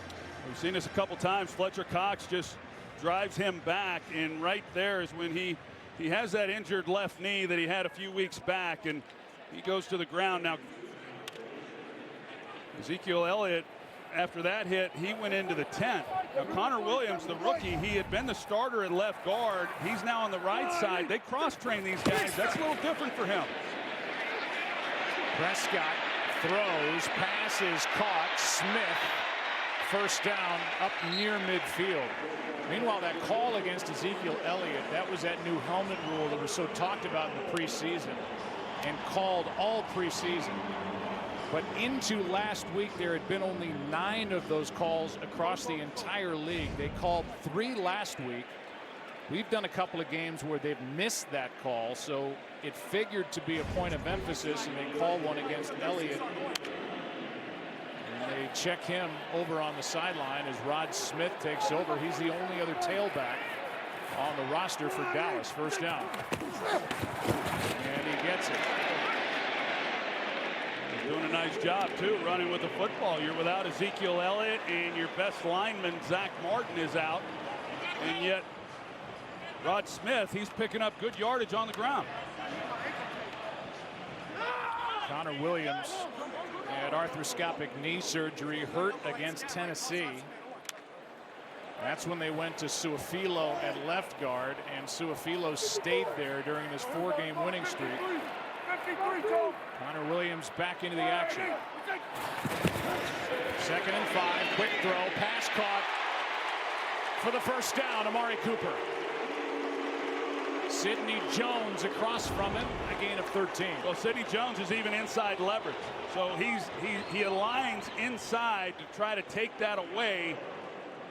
We've seen this a couple times. Fletcher Cox just drives him back, and right there is when he has that injured left knee that he had a few weeks back, and he goes to the ground. Now, Ezekiel Elliott, after that hit, he went into the tent. Now, Connor Williams, the rookie, he had been the starter at left guard. He's now on the right side. They cross-train these guys. That's a little different for him. Prescott throws, pass is caught. Smith, first down up near midfield. Meanwhile, that call against Ezekiel Elliott, that was that new helmet rule that was so talked about in the preseason and called all preseason. But into last week, there had been only 9 of those calls across the entire league. They called 3 last week. We've done a couple of games where they've missed that call, so it figured to be a point of emphasis, and they call one against Elliott. And they check him over on the sideline as Rod Smith takes over. He's the only other tailback on the roster for Dallas. First down. And he gets it. He's doing a nice job, too, running with the football. You're without Ezekiel Elliott, and your best lineman, Zach Martin, is out. And yet, Rod Smith, he's picking up good yardage on the ground. Connor Williams had arthroscopic knee surgery, hurt against Tennessee. That's when they went to Suafilo at left guard, and Suafilo stayed there during this 4-game winning streak. Connor Williams back into the action. 2nd and 5, quick throw, pass caught for the first down. Amari Cooper. Sidney Jones across from him, a gain of 13. Well, Sidney Jones is even inside leverage, so he aligns inside to try to take that away.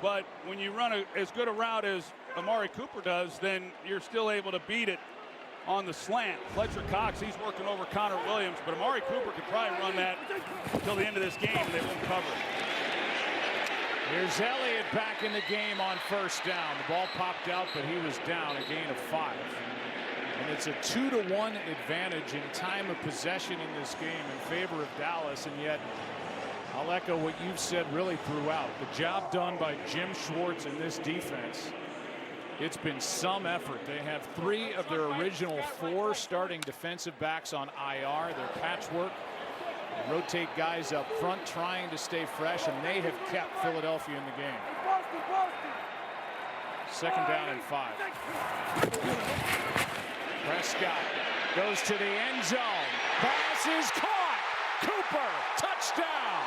But when you run as good a route as Amari Cooper does, then you're still able to beat it on the slant. Fletcher Cox, he's working over Connor Williams, but Amari Cooper could probably run that until the end of this game, and they won't cover it. Here's Elliott back in the game on first down. The ball popped out, but he was down, a gain of 5. And it's a 2-to-1 advantage in time of possession in this game in favor of Dallas, and yet I'll echo what you've said really throughout. The job done by Jim Schwartz and this defense, it's been some effort. They have 3 of their original 4 starting defensive backs on IR. Their patchwork. They rotate guys up front trying to stay fresh, and they have kept Philadelphia in the game. 2nd down and 5. Prescott goes to the end zone. Pass is caught. Cooper, touchdown.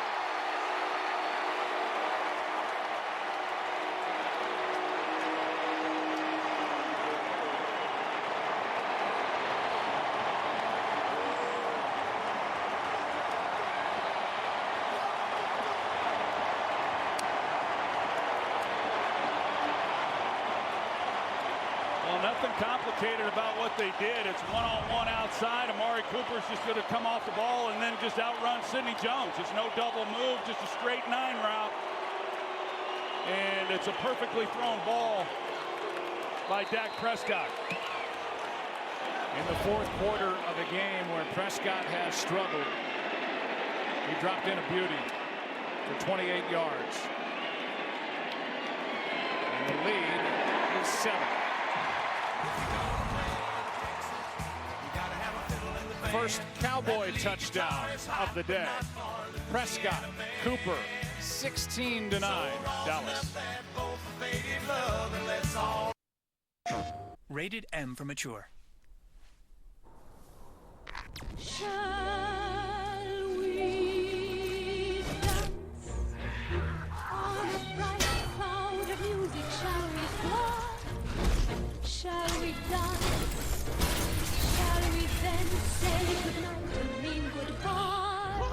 complicated about what they did. It's one-on-one outside. Amari Cooper's just going to come off the ball and then just outrun Sidney Jones. It's no double move, just a straight 9 route. And it's a perfectly thrown ball by Dak Prescott. In the fourth quarter of a game where Prescott has struggled, he dropped in a beauty for 28 yards. And the lead is 7. First Cowboy touchdown of the day. Prescott, Cooper, 16-9, Dallas. Rated M for mature. Shall we dance on a bright cloud of music? Shall we fly? Shall we dance? Shall we then say goodnight and mean goodbye?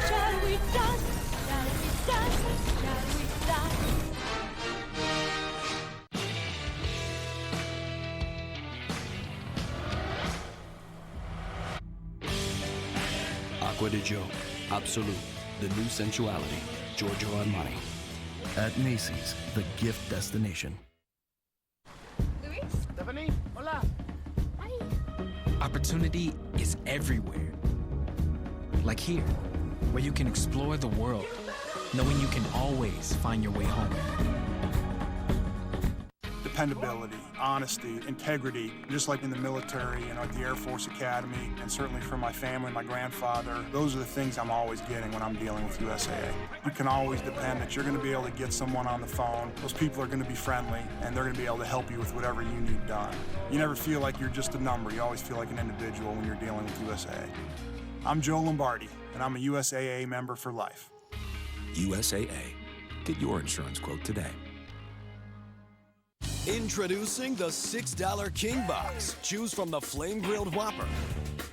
Shall we dance? Shall we dance? Shall we dance? Acqua di Gio, Absolute, the new sensuality, Giorgio Armani. At Macy's, the gift destination. Luis? Stephanie? Hola. Hi. Opportunity is everywhere. Like here, where you can explore the world, knowing you can always find your way home. Dependability, honesty, integrity, just like in the military and at the Air Force Academy, and certainly from my family, my grandfather, those are the things I'm always getting when I'm dealing with USAA. You can always depend that you're going to be able to get someone on the phone. Those people are going to be friendly, and they're going to be able to help you with whatever you need done. You never feel like you're just a number. You always feel like an individual when you're dealing with USAA. I'm Joe Lombardi, and I'm a USAA member for life. USAA. Get your insurance quote today. Introducing the $6 King Box. Choose from the Flame Grilled Whopper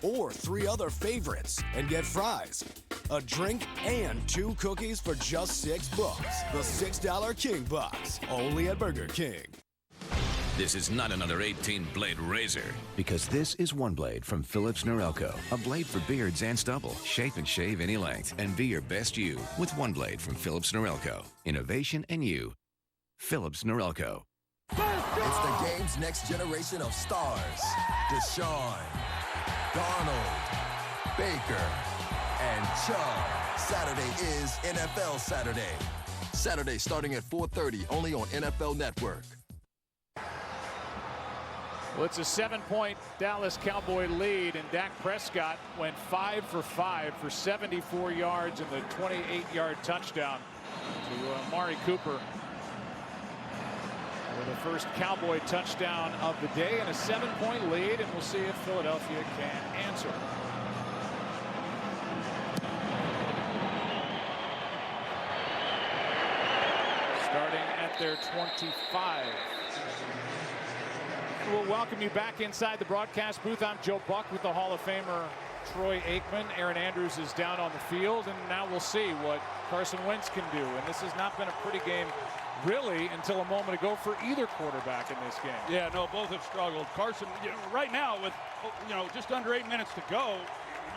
or 3 other favorites and get fries, a drink, and 2 cookies for just $6. The $6 King Box, only at Burger King. This is not another 18-blade razor. Because this is one blade from Philips Norelco. A blade for beards and stubble. Shape and shave any length and be your best you with one blade from Philips Norelco. Innovation and you. Philips Norelco. It's the game's next generation of stars. Deshaun, Darnold, Baker, and Chubb. Saturday is NFL Saturday. Saturday starting at 4:30 only on NFL Network. Well, it's a 7-point Dallas Cowboy lead, and Dak Prescott went 5 for 5 for 74 yards and the 28-yard touchdown to Amari Cooper. The first Cowboy touchdown of the day and a 7-point lead, and we'll see if Philadelphia can answer. Starting at their 25. And we'll welcome you back inside the broadcast booth. I'm Joe Buck with the Hall of Famer Troy Aikman. Aaron Andrews is down on the field, and now we'll see what Carson Wentz can do. And this has not been a pretty game really until a moment ago for either quarterback in this game. Yeah, no, both have struggled. Carson, right now with, just under 8 minutes to go,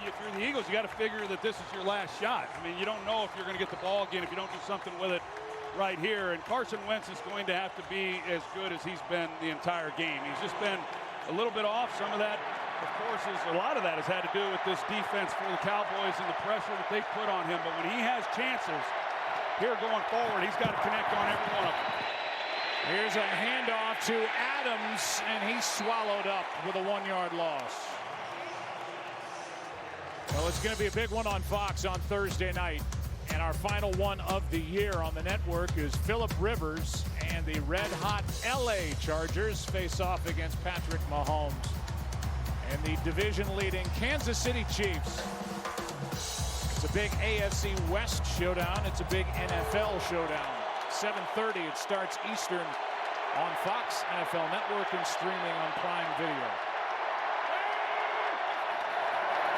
if you're the Eagles, you got to figure that this is your last shot. I mean, you don't know if you're going to get the ball again if you don't do something with it right here. And Carson Wentz is going to have to be as good as he's been the entire game. He's just been a little bit off. Some of that, of course, a lot of that has had to do with this defense for the Cowboys and the pressure that they put on him. But when he has chances here going forward, he's got to connect on every one of them. Here's a handoff to Adams, and he's swallowed up with a 1-yard loss. Well, it's going to be a big one on Fox on Thursday night. And our final one of the year on the network is Phillip Rivers and the red-hot LA Chargers face off against Patrick Mahomes and the division-leading Kansas City Chiefs. It's a big AFC West showdown. It's a big NFL showdown. 7:30 it starts Eastern on Fox, NFL Network, and streaming on Prime Video.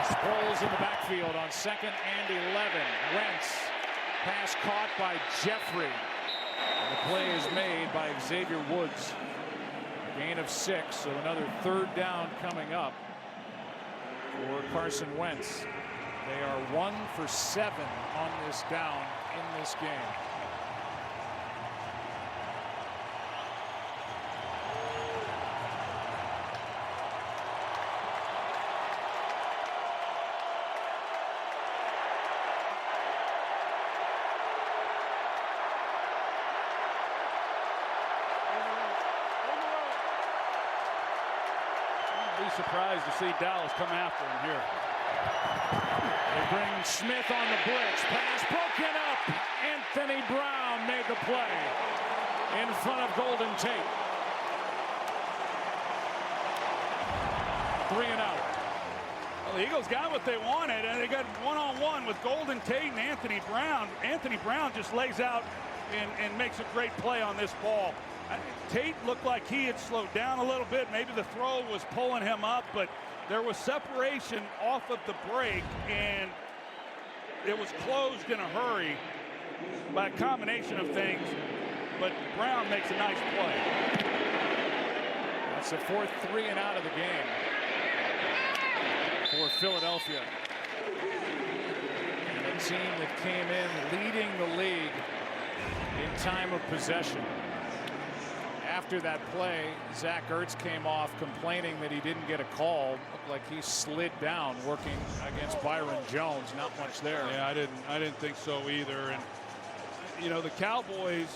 Sproles in the backfield on 2nd and 11. Wentz, pass caught by Jeffery. And the play is made by Xavier Woods. Gain of 6, so another 3rd down coming up for Carson Wentz. They are 1 for 7 on this down in this game. Surprised to see Dallas come after him here. They bring Smith on the blitz. Pass broken up. Anthony Brown made the play in front of Golden Tate. 3 and out. Well, the Eagles got what they wanted, and they got one-on-one with Golden Tate and Anthony Brown. Anthony Brown just lays out and makes a great play on this ball. Tate looked like he had slowed down a little bit. Maybe the throw was pulling him up, but there was separation off of the break, and it was closed in a hurry by a combination of things, but Brown makes a nice play. That's the 4th 3 and out of the game for Philadelphia. And a team that came in leading the league in time of possession. After that play, Zach Ertz came off complaining that he didn't get a call. Looked like he slid down working against Byron Jones. Not much there. Yeah, I didn't think so either. And you know, the Cowboys,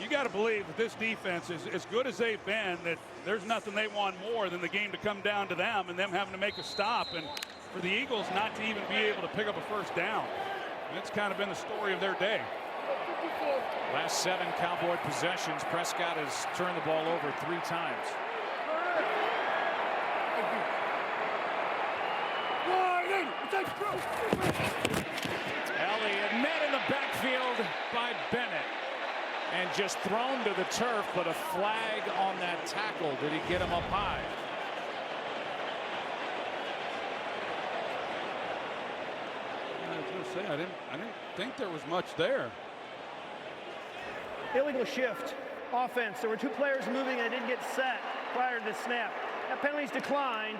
you got to believe that this defense is as good as they've been, that there's nothing they want more than the game to come down to them and them having to make a stop, and for the Eagles not to even be able to pick up a 1st down. It's kind of been the story of their day. Last 7 Cowboy possessions, Prescott has turned the ball over 3 times. Elliott met in the backfield by Bennett and just thrown to the turf, but a flag on that tackle. Did he get him up high? I was going to say, I didn't think there was much there. Illegal shift. Offense. There were 2 players moving and they didn't get set prior to the snap. That penalty's declined.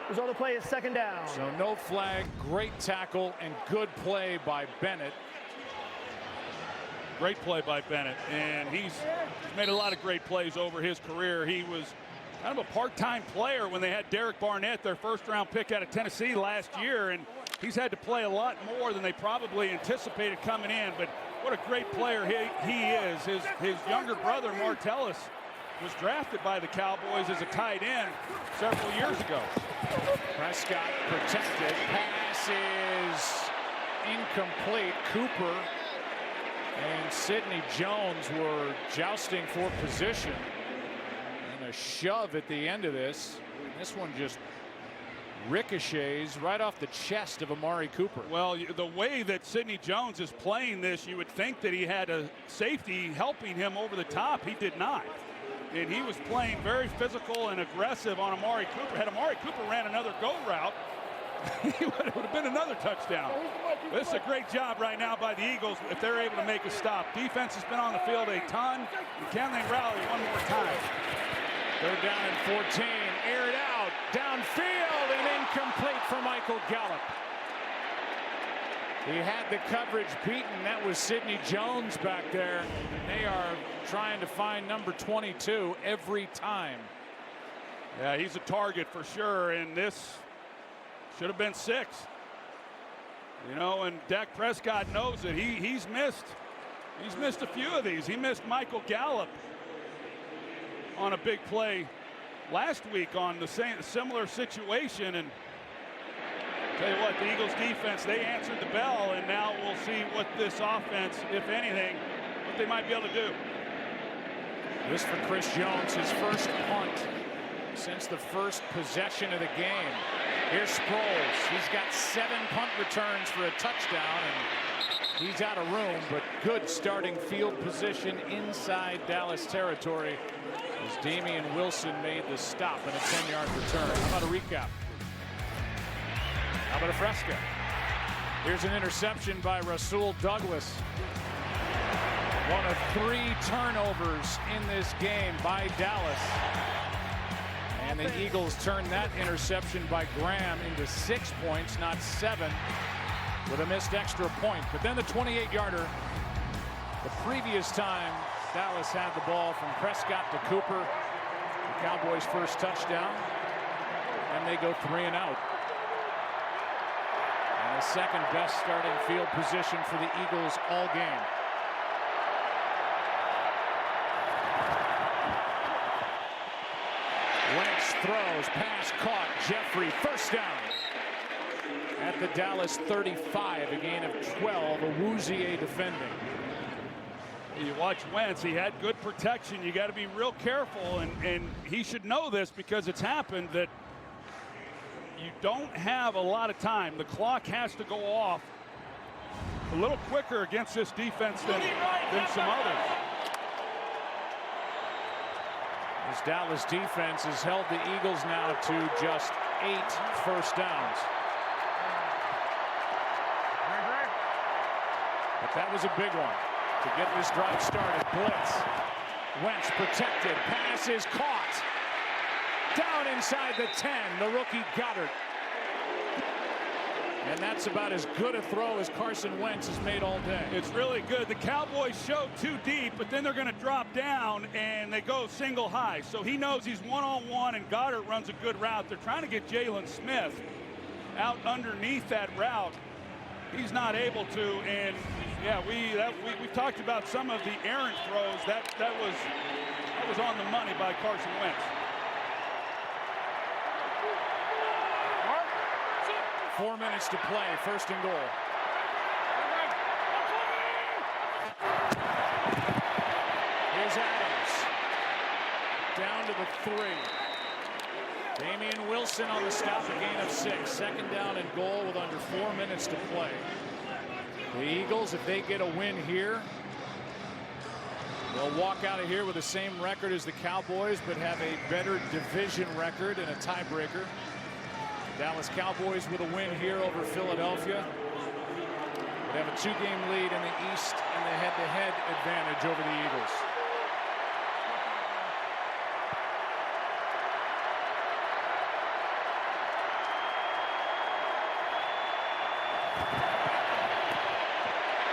Result of play is 2nd down. So no flag, great tackle, and good play by Bennett. Great play by Bennett, and he's made a lot of great plays over his career. He was kind of a part-time player when they had Derek Barnett, their 1st-round pick out of Tennessee last year, and he's had to play a lot more than they probably anticipated coming in. But what a great player he is. His younger brother, Martellus, was drafted by the Cowboys as a tight end several years ago. Prescott protected. Pass is incomplete. Cooper and Sidney Jones were jousting for position. And a shove at the end of this. This one just ricochets right off the chest of Amari Cooper. Well, the way that Sidney Jones is playing this, you would think that he had a safety helping him over the top. He did not. And he was playing very physical and aggressive on Amari Cooper. Had Amari Cooper ran another go route, it would have been another touchdown. This is a great job right now by the Eagles if they're able to make a stop. Defense has been on the field a ton. Can they rally one more time? They're down in 14. Aired out. Downfield and incomplete for Michael Gallup. He had the coverage beaten. That was Sidney Jones back there. They are trying to find number 22 every time. Yeah, he's a target for sure, and this should have been 6. You know, and Dak Prescott knows it. He's missed a few of these. He missed Michael Gallup on a big play last week on the similar situation, and tell you what, the Eagles defense, they answered the bell, and now we'll see what this offense, if anything, what they might be able to do. This for Chris Jones, his first punt since the first possession of the game. Here's Sproles. He's got 7 punt returns for a touchdown, and he's out of room, but good starting field position inside Dallas territory as Damian Wilson made the stop and a 10-yard return. How about a recap? How about a Fresca? Here's an interception by Rasul Douglas. One of 3 turnovers in this game by Dallas. And the Eagles turned that interception by Graham into 6 points, not 7, with a missed extra point. But then the 28-yarder, the previous time Dallas had the ball from Prescott to Cooper, the Cowboys' first touchdown, and they go 3 and out. And the second best starting field position for the Eagles all game. Wentz throws, pass caught, Jeffery, first down. At the Dallas 35, a gain of 12, Awuzie defending. You watch Wentz, he had good protection. You got to be real careful, and he should know this because it's happened that you don't have a lot of time. The clock has to go off a little quicker against this defense than some others. This Dallas defense has held the Eagles now to just 8 first downs. But that was a big one to get this drive started. Blitz. Wentz protected. Pass is caught. Down inside the 10. The rookie Goddard. And that's about as good a throw as Carson Wentz has made all day. It's really good. The Cowboys show too deep, but then they're going to drop down and they go single high. So he knows he's one-on-one, and Goddard runs a good route. They're trying to get Jalen Smith out underneath that route. He's not able to, and yeah, we talked about some of the errant throws. That was on the money by Carson Wentz. 4 minutes to play, first and goal. Here's Adams. Down to the 3. Damian Wilson on the stop, a gain of 6. Second down and goal with under 4 minutes to play. The Eagles, if they get a win here, they'll walk out of here with the same record as the Cowboys, but have a better division record and a tiebreaker. Dallas Cowboys with a win here over Philadelphia. They have a 2-game lead in the East and the head-to-head advantage over the Eagles.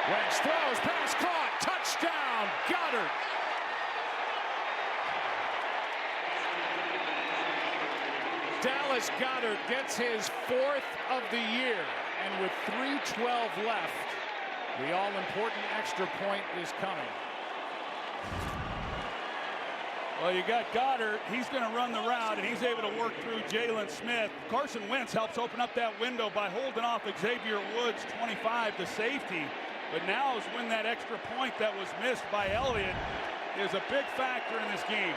Wentz throws, pass caught, touchdown, Goddard. Dallas Goddard gets his 4th of the year, and with 3:12 left, the all-important extra point is coming. Well, you got Goddard. He's going to run the route, and he's able to work through Jalen Smith. Carson Wentz helps open up that window by holding off Xavier Woods, 25, to safety. But now is when that extra point that was missed by Elliott is a big factor in this game.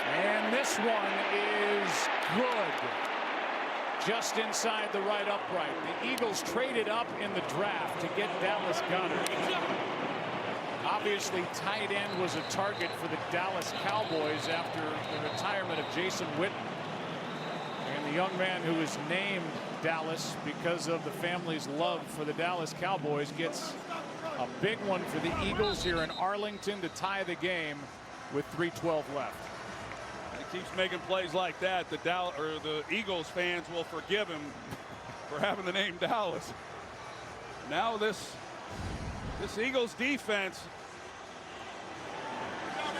And this one is good. Just inside the right upright. The Eagles traded up in the draft to get Dallas Goddard. Obviously, tight end was a target for the Dallas Cowboys after the retirement of Jason Witten. And the young man who is named Dallas because of the family's love for the Dallas Cowboys gets a big one for the Eagles here in Arlington to tie the game with 3:12 left. He keeps making plays like that. The Eagles fans will forgive him for having the name Dallas. Now this Eagles defense,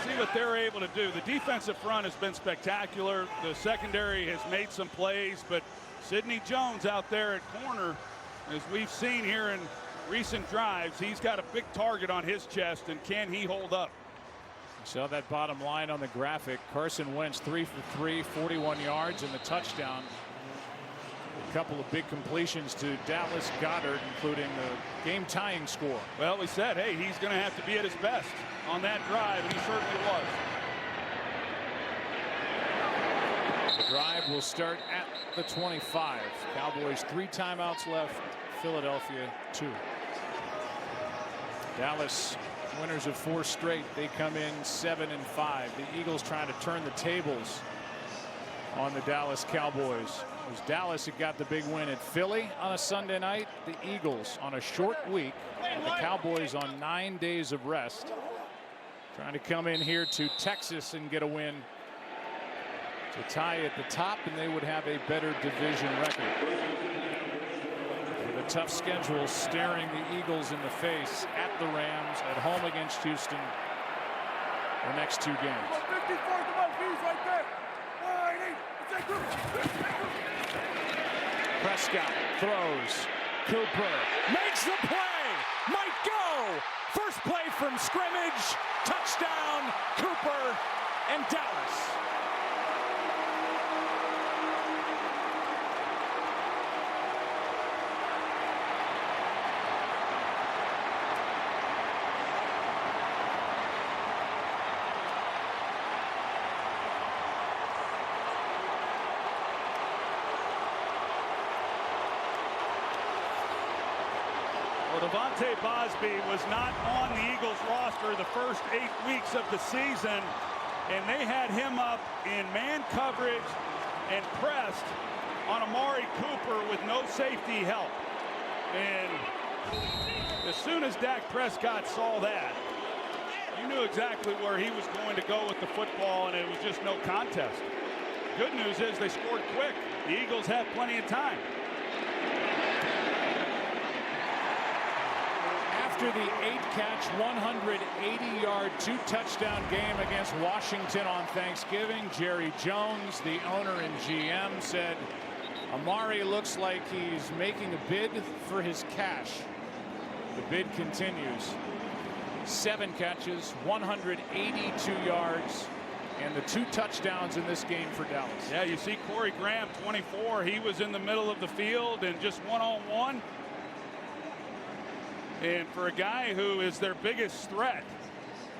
see what they're able to do. The defensive front has been spectacular. The secondary has made some plays, but Sidney Jones out there at corner, as we've seen here in recent drives, he's got a big target on his chest, and can he hold up? Saw that bottom line on the graphic. Carson Wentz 3 for 3, 41 yards and the touchdown. A couple of big completions to Dallas Goddard, including the game-tying score. Well, we said, hey, he's going to have to be at his best on that drive, and he certainly was. The drive will start at the 25. Cowboys 3 timeouts left. Philadelphia 2. Dallas, winners of 4 straight. They come in 7-5. The Eagles trying to turn the tables on the Dallas Cowboys. It was Dallas who got the big win at Philly on a Sunday night. The Eagles on a short week. And the Cowboys on 9 days of rest. Trying to come in here to Texas and get a win to tie at the top, and they would have a better division record. With a tough schedule staring the Eagles in the face at the Rams, at home against Houston, the next 2 games. Prescott throws. Cooper makes the play. Might go. First play from scrimmage. Touchdown, Cooper and Dallas. Devontae Bosby was not on the Eagles roster the first 8 weeks of the season, and they had him up in man coverage and pressed on Amari Cooper with no safety help. And as soon as Dak Prescott saw that, you knew exactly where he was going to go with the football, and it was just no contest. Good news is they scored quick. The Eagles had plenty of time. After the 8-catch, 180-yard, 2-touchdown game against Washington on Thanksgiving, Jerry Jones, the owner and GM, said Amari looks like he's making a bid for his cash. The bid continues. 7 catches, 182 yards, and the 2 touchdowns in this game for Dallas. Yeah, you see Corey Graham, 24. He was in the middle of the field and just one-on-one. And for a guy who is their biggest threat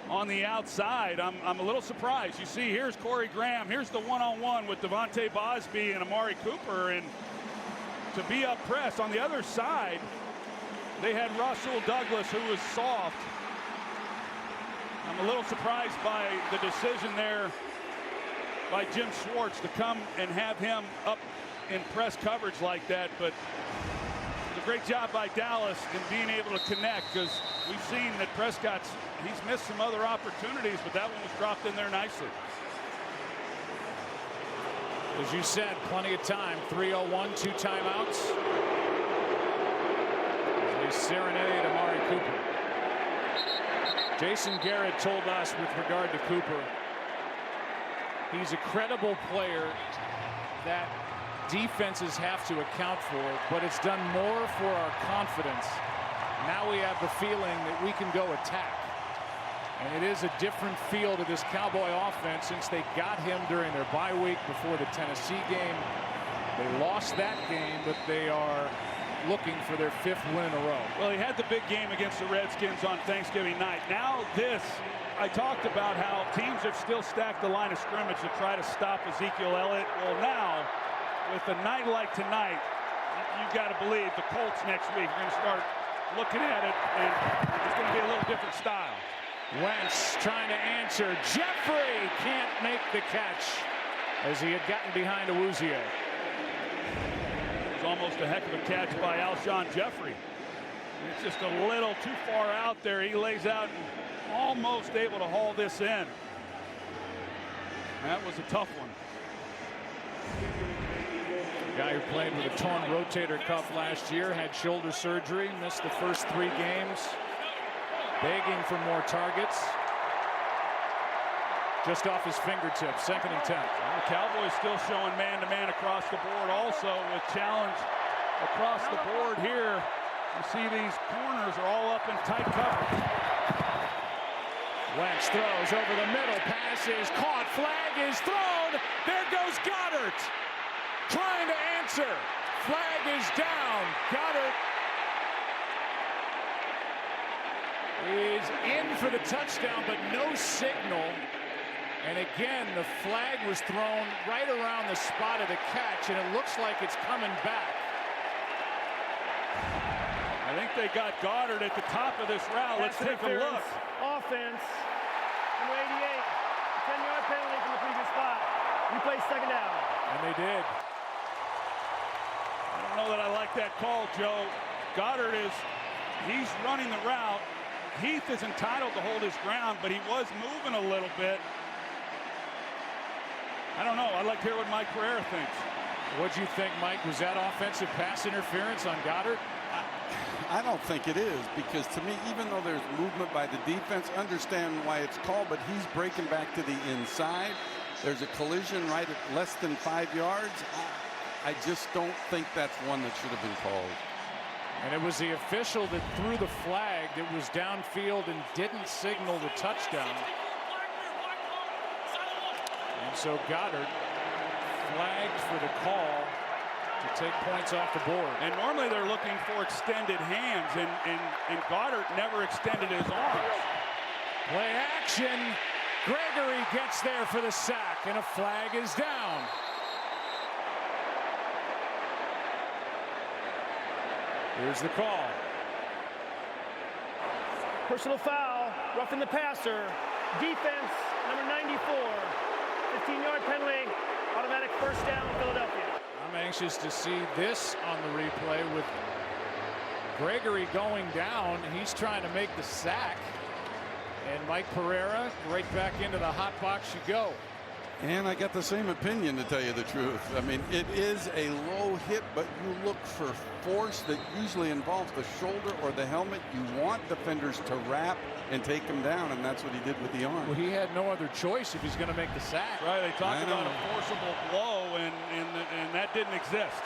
on the outside, I'm a little surprised. You see, here's Corey Graham. Here's the one-on-one with Devontae Bosby and Amari Cooper. And to be up pressed on the other side, they had Russell Douglas, who was soft. I'm a little surprised by the decision there by Jim Schwartz to come and have him up in press coverage like that. But a great job by Dallas in being able to connect, because we've seen that he's missed some other opportunities, but that one was dropped in there nicely. As you said, plenty of time. 3:01, 2 timeouts. They serenade Amari Cooper. Jason Garrett told us with regard to Cooper, he's a credible player that defenses have to account for, but it's done more for our confidence. Now we have the feeling that we can go attack. And it is a different feel to this Cowboy offense since they got him during their bye week before the Tennessee game. They lost that game, but they are looking for their 5th win in a row. Well, he had the big game against the Redskins on Thanksgiving night. Now this, I talked about how teams have still stacked the line of scrimmage to try to stop Ezekiel Elliott. Well, now, with a night like tonight, you've got to believe the Colts next week are going to start looking at it, and it's going to be a little different style. Wentz trying to answer. Jeffery can't make the catch as he had gotten behind Awuzie. It was almost a heck of a catch by Alshon Jeffery. It's just a little too far out there. He lays out and almost able to haul this in. That was a tough one. The guy who played with a torn rotator cuff last year, had shoulder surgery, missed the first 3 games, begging for more targets. Just off his fingertips, 2nd and 10. Well, the Cowboys still showing man-to-man across the board also, with challenge across the board here. You see these corners are all up in tight coverage. Wentz throws over the middle, pass is caught, flag is thrown. There goes Goddard, trying to answer. Flag is down. Goddard is in for the touchdown, but no signal. And again, the flag was thrown right around the spot of the catch, and it looks like it's coming back. I think they got Goddard at the top of this route. Let's take a look. Offense, number 88, 10-yard penalty from the previous spot. Replay 2nd down. And they did. I don't know that I like that call, Joe. Goddard he's running the route. Heath is entitled to hold his ground, but he was moving a little bit. I don't know. I'd like to hear what Mike Pereira thinks. What'd you think, Mike? Was that offensive pass interference on Goddard? I don't think it is, because to me, even though there's movement by the defense, understand why it's called, but he's breaking back to the inside. There's a collision right at less than 5 yards. I just don't think that's one that should have been called. And it was the official that threw the flag that was downfield and didn't signal the touchdown. And so Goddard flagged for the call to take points off the board. And normally they're looking for extended hands, and Goddard never extended his arms. Play action. Gregory gets there for the sack, and a flag is down. Here's the call. Personal foul, roughing the passer. Defense, number 94. 15-yard penalty, automatic first down, Philadelphia. I'm anxious to see this on the replay with Gregory going down. He's trying to make the sack. And Mike Pereira right back into the hot box you go. And I got the same opinion, to tell you the truth. I mean, it is a low hit, but you look for force that usually involves the shoulder or the helmet. You want defenders to wrap and take him down, and that's what he did with the arm. Well, he had no other choice if he's going to make the sack. Right, they talked about a forcible blow, and that didn't exist.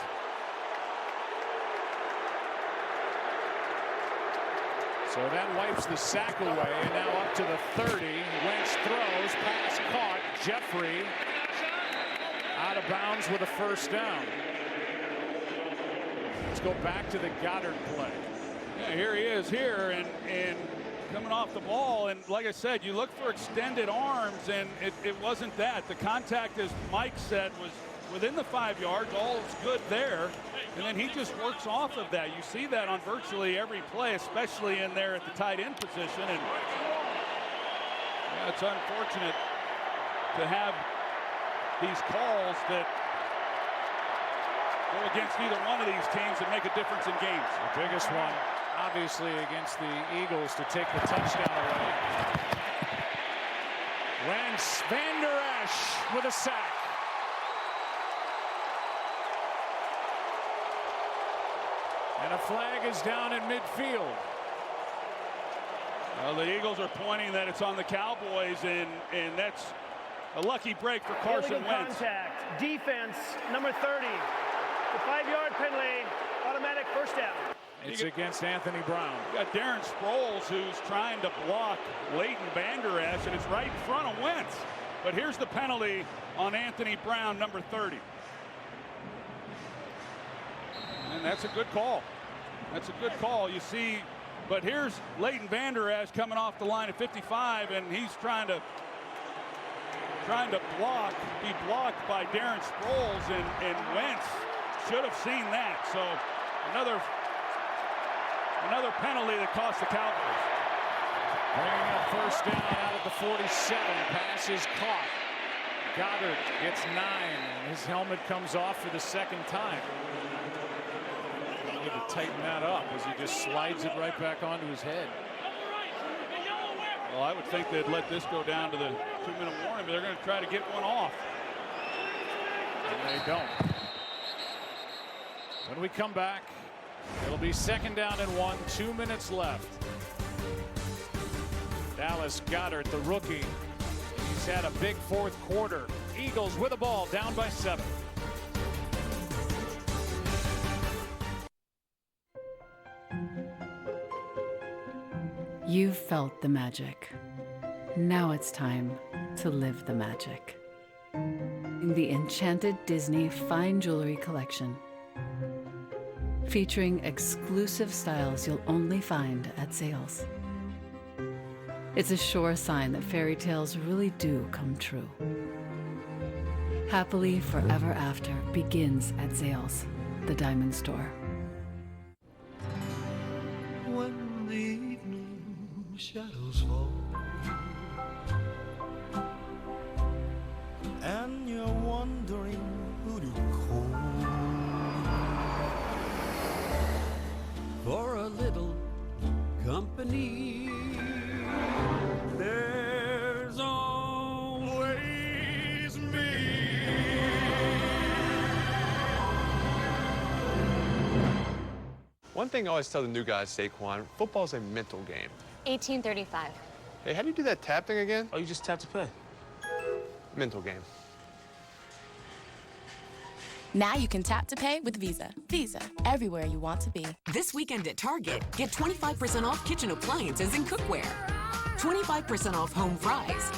So that wipes the sack away, and now up to the 30. Wentz throws, pass caught. Jeffery out of bounds with a first down. Let's go back to the Goddard play. Yeah, here he is here, and coming off the ball, and like I said, you look for extended arms, and it wasn't that. The contact, as Mike said, was within the 5 yards. All is good there. And then he just works off of that. You see that on virtually every play, especially in there at the tight end position. And yeah, it's unfortunate to have these calls that go against either one of these teams and make a difference in games. The biggest one, obviously, against the Eagles to take the touchdown away. Wentz, Van Der Esch with a sack. And a flag is down in midfield. Well, the Eagles are pointing that it's on the Cowboys, and that's a lucky break for Carson Wentz. Contact. Defense, number 30. The 5-yard penalty, automatic first down. It's against Anthony Brown. You got Darren Sproles, who's trying to block Leighton Vander Esch, and it's right in front of Wentz. But here's the penalty on Anthony Brown, number 30. And that's a good call. That's a good call. You see, but here's Leighton Vander Esch coming off the line at 55, and he's trying to be blocked by Darren Sproles, and Wentz should have seen that. So another penalty that cost the Cowboys. Bringing up first down out at the 47. Pass is caught. Goddard gets 9, and his helmet comes off for the second time. Need to tighten that up as he just slides it right back onto his head. Well, I would think they'd let this go down to the 2-minute warning, but they're going to try to get one off. And they don't. When we come back, it'll be second down and 1, 2 minutes left. Dallas Goedert, the rookie. He's had a big fourth quarter. Eagles with the ball, down by 7. You've felt the magic. Now it's time to live the magic. In the Enchanted Disney Fine Jewelry Collection. Featuring exclusive styles you'll only find at sales. It's a sure sign that fairy tales really do come true. Happily Forever After begins at Zales, the diamond store. When the evening shadows fall and you're wondering who to call for a little company, there's always me. One thing I always tell the new guys, Saquon, football's a mental game. 1835. Hey, how do you do that tap thing again? Oh, you just tap to pay. Mental game. Now you can tap to pay with Visa. Visa, everywhere you want to be. This weekend at Target, get 25% off kitchen appliances and cookware. 25% off home fries.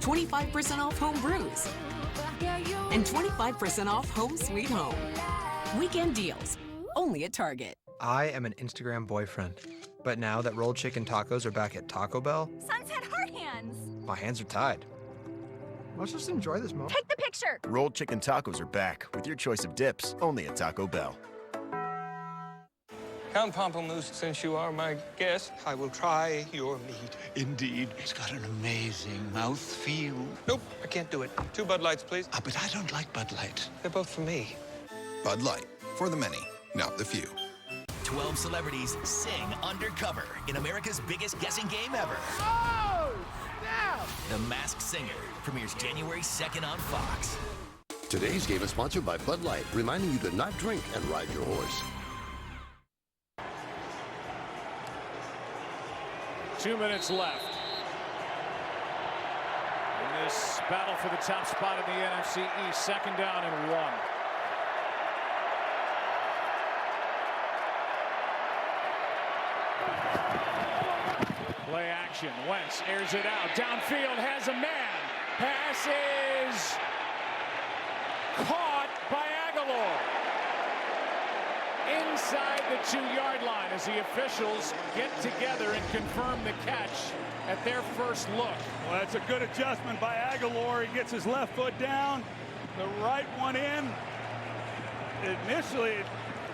25% off home brews. And 25% off home sweet home. Weekend deals, only at Target. I am an Instagram boyfriend, but now that rolled chicken tacos are back at Taco Bell, Sunset hard hands. my hands are tied. Let's just enjoy this moment. Take the picture. Rolled chicken tacos are back with your choice of dips, only at Taco Bell. Count Pamplemousse, since you are my guest, I will try your meat. Indeed. It's got an amazing mouthfeel. Nope, I can't do it. 2 Bud Lights, please. Ah, but I don't like Bud Light. They're both for me. Bud Light, for the many, not the few. 12 celebrities sing undercover in America's biggest guessing game ever. Oh, snap! The Masked Singer premieres January 2nd on Fox. Today's game is sponsored by Bud Light, reminding you to not drink and ride your horse. 2 minutes left in this battle for the top spot in the NFC East. 2nd down and 1. Play action. Wentz airs it out. Downfield has a man. Pass is caught by Aguilar. Inside the 2-yard line as the officials get together and confirm the catch at their first look. Well, that's a good adjustment by Aguilar. He gets his left foot down, the right one in. Initially, it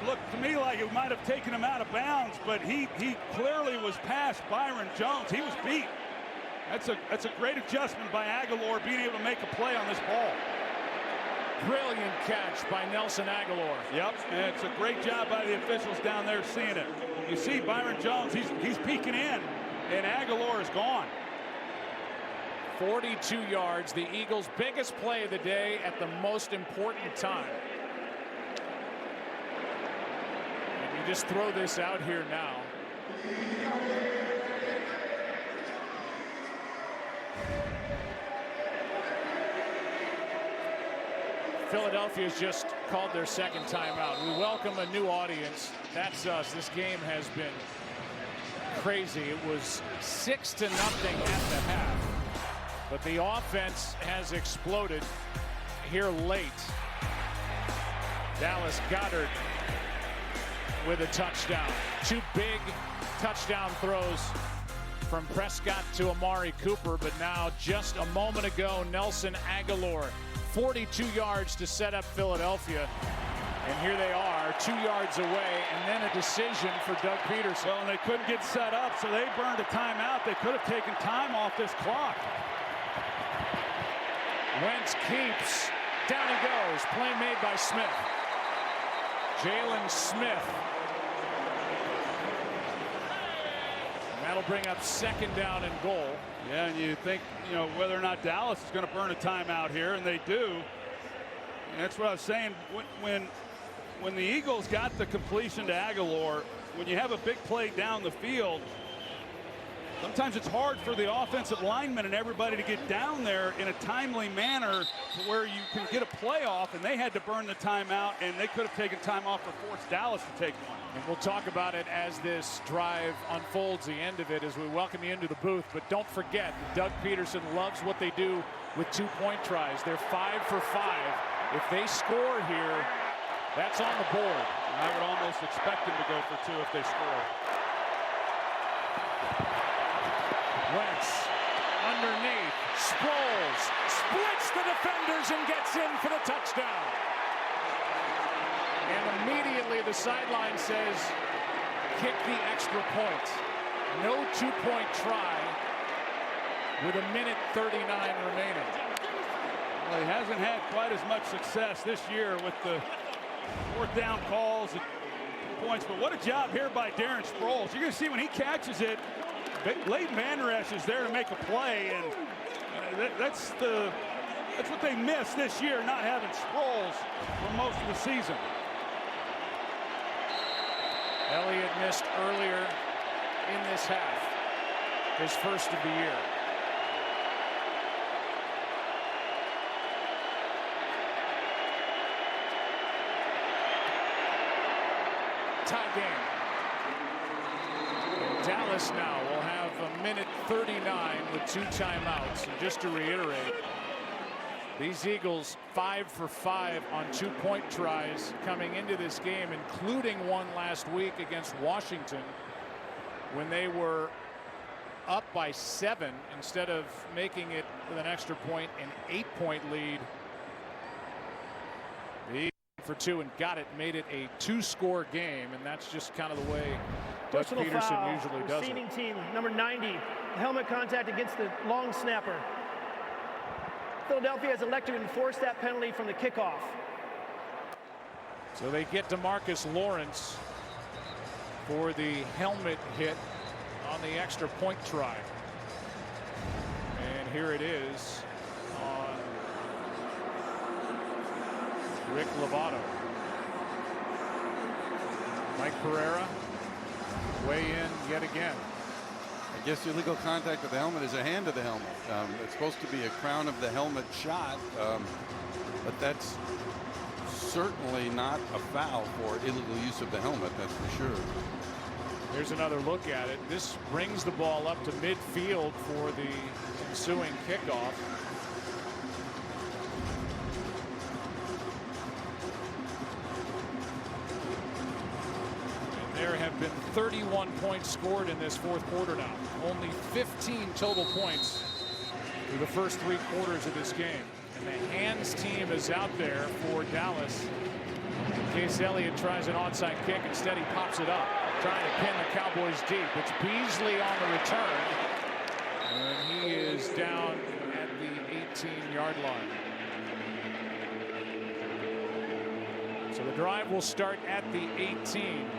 looked to me like it might have taken him out of bounds, but he clearly was past Byron Jones. He was beat. That's a great adjustment by Aguilar, being able to make a play on this ball. Brilliant catch by Nelson Aguilar. Yep, and it's a great job by the officials down there seeing it. You see Byron Jones, he's peeking in, and Aguilar is gone. 42 yards, the Eagles' biggest play of the day at the most important time. And you just throw this out here now. Philadelphia's just called their second timeout. We welcome a new audience. That's us. This game has been crazy. It was 6-0 at the half. But the offense has exploded here late. Dallas Goedert with a touchdown. 2 big touchdown throws from Prescott to Amari Cooper. But now, just a moment ago, Nelson Aguilar, 42 yards to set up Philadelphia. And here they are, 2 yards away, and then a decision for Doug Peterson. Well, and they couldn't get set up, so they burned a timeout. They could have taken time off this clock. Wentz keeps. Down he goes. Play made by Smith. Jalen Smith. And that'll bring up 2nd down and goal. Yeah, and you think, you know, whether or not Dallas is going to burn a timeout here, and they do. And that's what I was saying. When the Eagles got the completion to Aguilar, when you have a big play down the field, sometimes it's hard for the offensive linemen and everybody to get down there in a timely manner to where you can get a play off, and they had to burn the timeout, and they could have taken time off to force Dallas to take one. And we'll talk about it as this drive unfolds, the end of it, as we welcome you into the booth. But don't forget, Doug Peterson loves what they do with 2-point tries. They're 5 for 5. If they score here, that's on the board. I would almost expect them to go for 2 if they score. Wentz underneath, Sproles splits the defenders and gets in for the touchdown. And immediately the sideline says, kick the extra point. No 2-point try with 1:39 remaining. Well, he hasn't had quite as much success this year with the 4th down calls and points, but what a job here by Darren Sproles. You're going to see when he catches it, Leighton Vander Esch is there to make a play, and that's what they missed this year, not having Sproles for most of the season. missed earlier in this half, his first of the year. Tie game. Dallas now will have a minute 39 with 2 timeouts. And just to reiterate, these Eagles 5 for 5 on 2-point tries coming into this game, including one last week against Washington when they were up by 7 instead of making it with an extra point, an 8-point lead. The Eagles for 2 and got it, made it a 2-score game, and that's just kind of the way Doug Peterson usually does it. Receiving team, number 90, helmet contact against the long snapper. Philadelphia has elected to enforce that penalty from the kickoff. So they get DeMarcus Lawrence for the helmet hit on the extra point try. And here it is on Rick Lovato. Mike Pereira weigh in yet again. I guess illegal contact with the helmet is a hand to the helmet. It's supposed to be a crown of the helmet shot, but that's certainly not a foul for illegal use of the helmet, that's for sure. Here's another look at it. This brings the ball up to midfield for the ensuing kickoff. There have been 31 points scored in this fourth quarter now. Only 15 total points through the first 3 quarters of this game. And the hands team is out there for Dallas. In case Elliott tries an onside kick, instead he pops it up, trying to pin the Cowboys deep. It's Beasley on the return. And he is down at the 18-yard line. So the drive will start at the 18.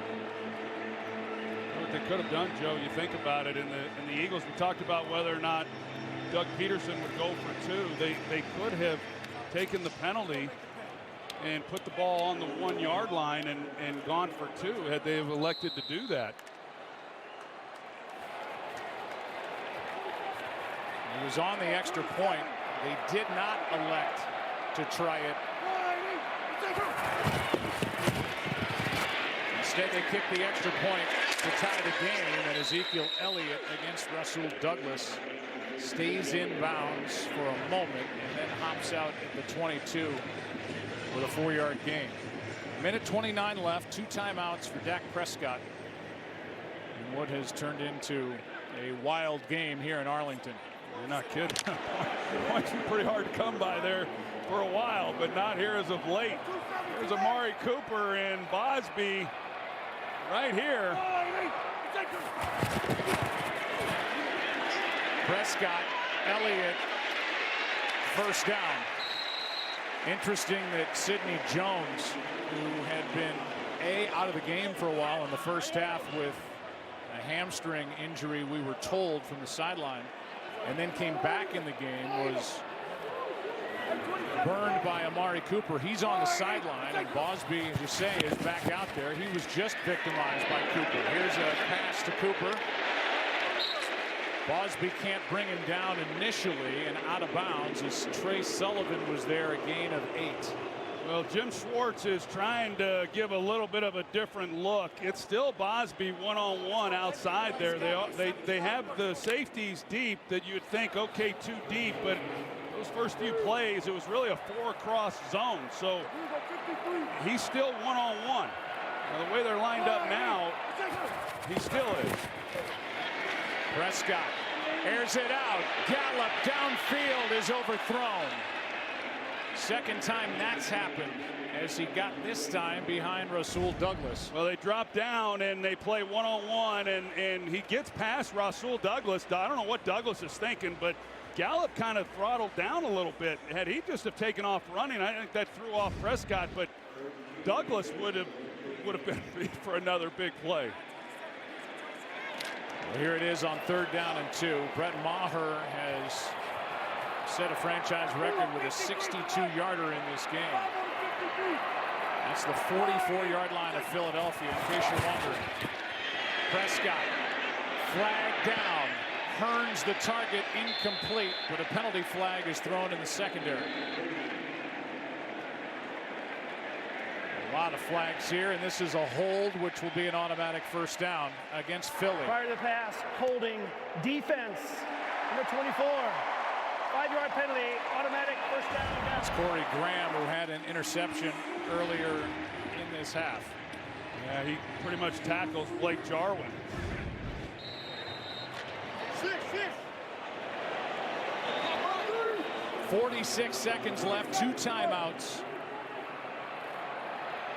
What they could have done, Joe, you think about it, in the Eagles, we talked about whether or not Doug Peterson would go for 2. They could have taken the penalty and put the ball on the 1-yard line and gone for 2 had they have elected to do that. He was on the extra point. They did not elect to try it. Instead, they kicked the extra point to tie the game, and Ezekiel Elliott against Rasul Douglas stays in bounds for a moment and then hops out at the 22 with a 4-yard gain. Minute 29 left, 2 timeouts for Dak Prescott in what has turned into a wild game here in Arlington. You're not kidding. Points been pretty hard to come by there for a while, but not here as of late. There's Amari Cooper and Bosby right here. Prescott, Elliott, first down. Interesting that Sidney Jones, who had been out of the game for a while in the first half with a hamstring injury, we were told from the sideline, and then came back in the game, was burned by Amari Cooper. He's on the sideline, and Bosby, as you say, is back out there. He was just victimized by Cooper. Here's a pass to Cooper. Bosby can't bring him down initially, and out of bounds as Trey Sullivan was there, a gain of 8. Well, Jim Schwartz is trying to give a little bit of a different look. It's still Bosby one-on-one outside there. They have the safeties deep that you'd think, okay, 2 deep, but those first few plays, it was really a 4-across zone. So he's still one-on-one. Now, the way they're lined up now, he still is. Prescott airs it out. Gallup downfield is overthrown. Second time that's happened, as he got this time behind Rasul Douglas. Well, they drop down and they play one-on-one, and he gets past Rasul Douglas. I don't know what Douglas is thinking, but Gallup kind of throttled down a little bit. Had he just have taken off running, I think that threw off Prescott, but Douglas would have been for another big play. Well, here it is on 3rd down and 2. Brett Maher has set a franchise record with a 62-yarder in this game. That's the 44-yard line of Philadelphia, in case you're wondering. Prescott, flag down. Hearns the target, incomplete, but a penalty flag is thrown in the secondary. A lot of flags here, and this is a hold, which will be an automatic first down against Philly. Prior to the pass, holding, defense, number 24. 5-yard penalty, automatic first down. That's Corey Graham, who had an interception earlier in this half. Yeah, he pretty much tackles Blake Jarwin. 46 seconds left, 2 timeouts.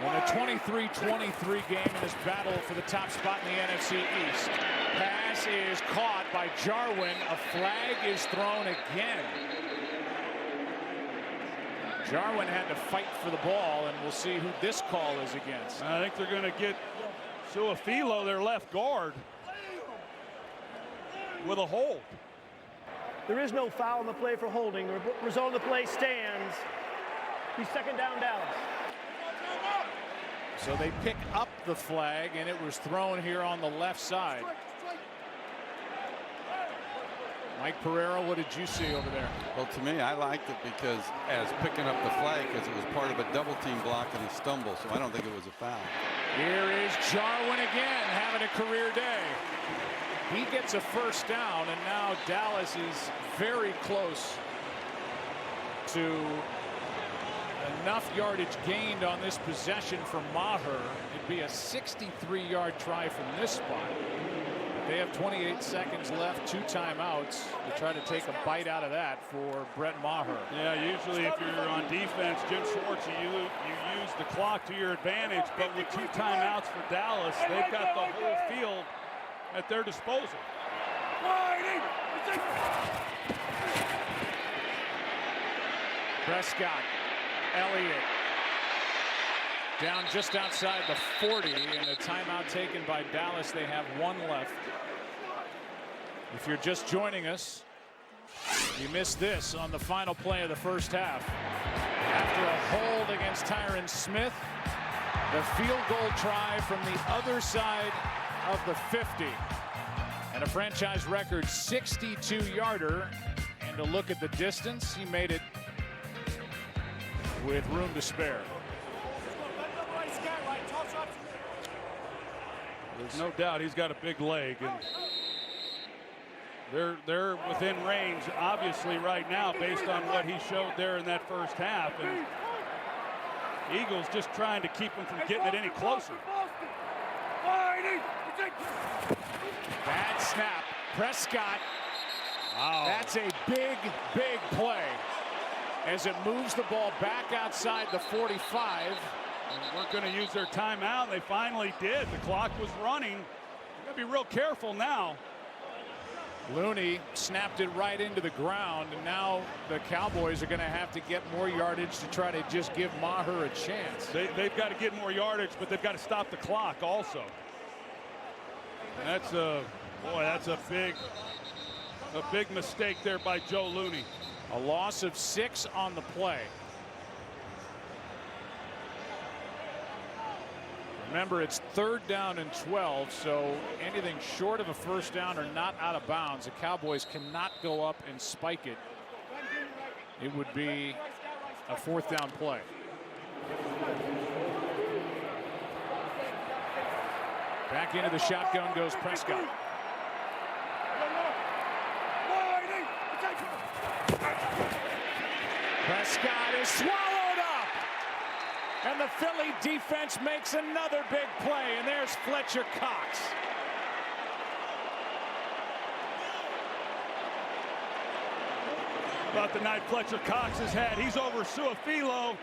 In a 23-23 game in this battle for the top spot in the NFC East. Pass is caught by Jarwin. A flag is thrown again. Jarwin had to fight for the ball, and we'll see who this call is against. I think they're going to get Su'a-Filo, their left guard, with a hold. There is no foul on the play for holding. The result of the play stands. He's second down, Dallas. So they pick up the flag, and it was thrown here on the left side. Mike Pereira, what did you see over there? Well, to me, I liked it because as picking up the flag, because it was part of a double team block and a stumble, so I don't think it was a foul. Here is Jarwin again, having a career day. He gets a first down, and now Dallas is very close to enough yardage gained on this possession from Maher. It'd be a 63-yard try from this spot. They have 28 seconds left, 2 timeouts to try to take a bite out of that for Brett Maher. Yeah, usually if you're on defense, Jim Schwartz, you use the clock to your advantage, but with 2 timeouts for Dallas, they've got the whole field at their disposal. Prescott, Elliott, down just outside the 40, and a timeout taken by Dallas. They have 1 left. If you're just joining us, you missed this on the final play of the first half. After a hold against Tyron Smith, the field goal try from the other side of the 50. And a franchise record 62-yarder. And to look at the distance, he made it with room to spare. There's no doubt he's got a big leg, and they're within range, obviously, right now, based on what he showed there in that first half. And Eagles just trying to keep him from getting it any closer. Bad snap. Prescott. Wow. That's a big, big play as it moves the ball back outside the 45. And we're going to use their timeout. They finally did. The clock was running. Got to be real careful now. Looney snapped it right into the ground, and now the Cowboys are going to have to get more yardage to try to just give Maher a chance. They've got to get more yardage, but they've got to stop the clock also. And that's a big mistake there by Joe Looney. A loss of 6 on the play. Remember, it's 3rd down and 12, so anything short of a first down or not out of bounds, the Cowboys cannot go up and spike it. It would be a 4th down play. Back into the shotgun goes Prescott. Prescott is swallowed up. And the Philly defense makes another big play. And there's Fletcher Cox. About the night Fletcher Cox has had. He's over Su'a-Filo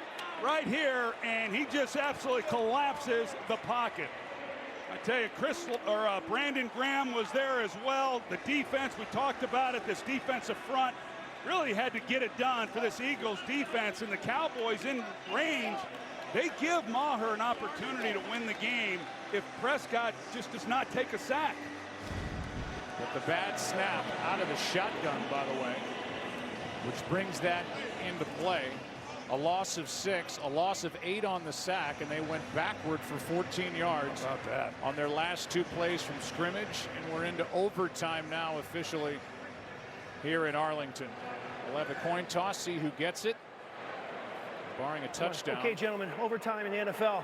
right here, and he just absolutely collapses the pocket. I tell you, Brandon Graham was there as well. The defense, we talked about it, this defensive front really had to get it done for this Eagles defense, and the Cowboys in range. They give Maher an opportunity to win the game if Prescott just does not take a sack. But the bad snap out of the shotgun, by the way, which brings that into play. a loss of 6, a loss of 8 on the sack, and they went backward for 14 yards on their last 2 plays from scrimmage, and we're into overtime now officially here in Arlington. We'll have a coin toss, see who gets it, barring a touchdown. Okay, gentlemen, overtime in the NFL.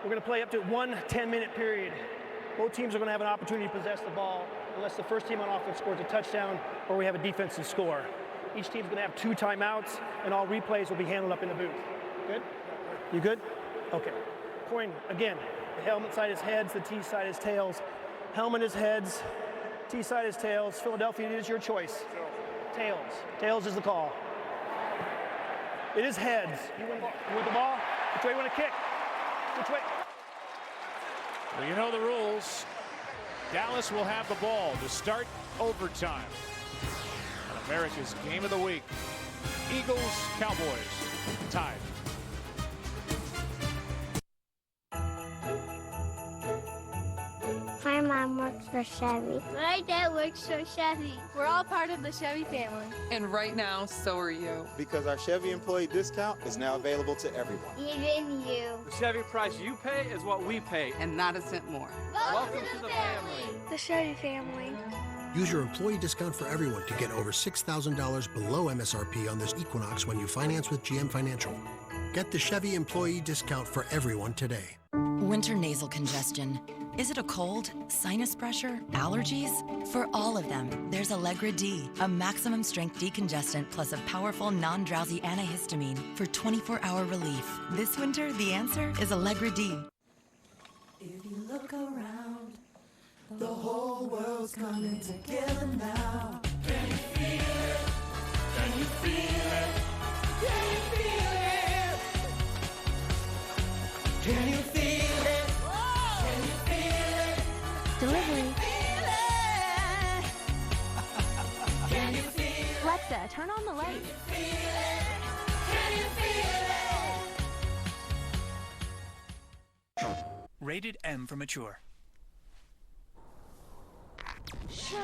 We're going to play up to 1 10-minute period. Both teams are going to have an opportunity to possess the ball unless the first team on offense scores a touchdown or we have a defensive score. Each team's going to have 2 timeouts, and all replays will be handled up in the booth. Good? You good? Okay. Coin, again, the helmet side is heads, the T side is tails. Helmet is heads, T side is tails. Philadelphia, it is your choice. Tails. Tails is the call. It is heads. You want the ball? Which way you want to kick? Which way? Well, you know the rules. Dallas will have the ball to start overtime. On America's Game of the Week. Eagles, Cowboys, tied. My mom works for Chevy. My dad works for Chevy. We're all part of the Chevy family. And right now, so are you. Because our Chevy employee discount is now available to everyone. Even you. The Chevy price you pay is what we pay, and not a cent more. Welcome to the family. The Chevy family. Use your employee discount for everyone to get over $6,000 below MSRP on this Equinox when you finance with GM Financial. Get the Chevy employee discount for everyone today. Winter nasal congestion. Is it a cold, sinus pressure, allergies? For all of them, there's Allegra D, a maximum strength decongestant plus a powerful non-drowsy antihistamine for 24-hour relief. This winter, the answer is Allegra D. If you look around, the whole world's coming together now. Can you feel it? Can you feel it? Can you feel it? Can you feel it? Delivery. Alexa, turn on the light. Rated M for mature. Shall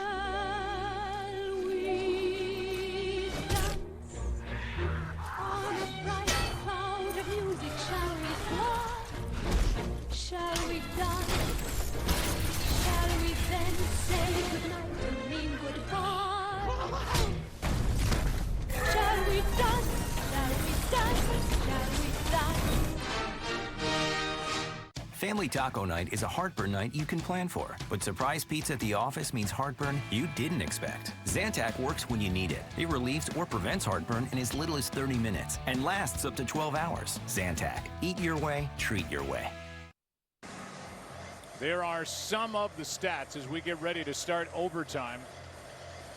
we dance on a bright cloud of music? Shall we fly? Shall we dance? Shall we then say goodnight and mean goodbye? Shall we dance? Shall we dance? Shall we dance? Family Taco Night is a heartburn night you can plan for, but surprise pizza at the office means heartburn you didn't expect. Zantac works when you need it. It relieves or prevents heartburn in as little as 30 minutes and lasts up to 12 hours. Zantac. Eat your way, treat your way. There are some of the stats as we get ready to start overtime.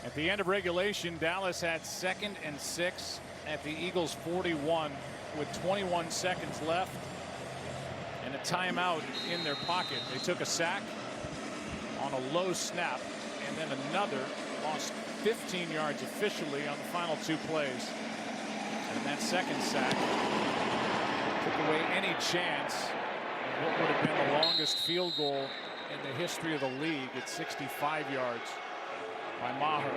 At the end of regulation, Dallas had 2nd and 6 at the Eagles 41 with 21 seconds left and a timeout in their pocket. They took a sack on a low snap and then another, lost 15 yards officially on the final 2 plays. And that second sack took away any chance of what would have been the longest field goal in the history of the league at 65 yards by Maher.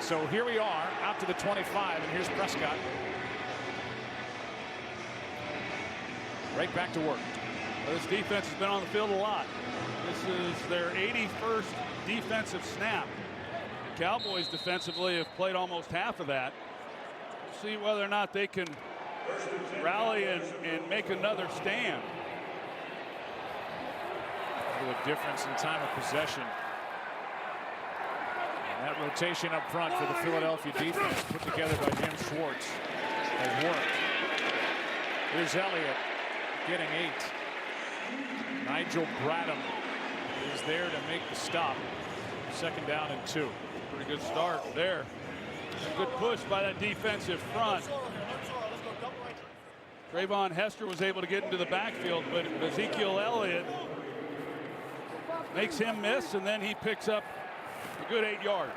So here we are out to the 25, and here's Prescott. Right back to work. This defense has been on the field a lot. This is their 81st defensive snap. The Cowboys defensively have played almost half of that. See whether or not they can rally and make another stand. A difference in time of possession. And that rotation up front for the Philadelphia defense put together by Jim Schwartz has worked. Here's Elliott getting 8. Nigel Bradham is there to make the stop. 2nd down and 2. Pretty good start there. A good push by that defensive front. Trayvon Hester was able to get into the backfield, but Ezekiel Elliott makes him miss, and then he picks up a good 8 yards.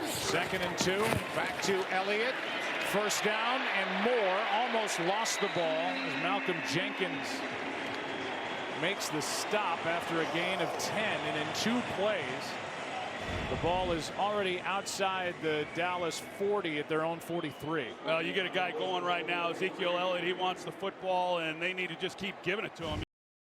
2nd and 2. Back to Elliott. 1st down and more. Almost lost the ball as Malcolm Jenkins makes the stop after a gain of 10. And in 2 plays, The ball is already outside the Dallas 40 at their own 43. Well, you get a guy going right now, Ezekiel Elliott. He wants the football, and they need to just keep giving it to him.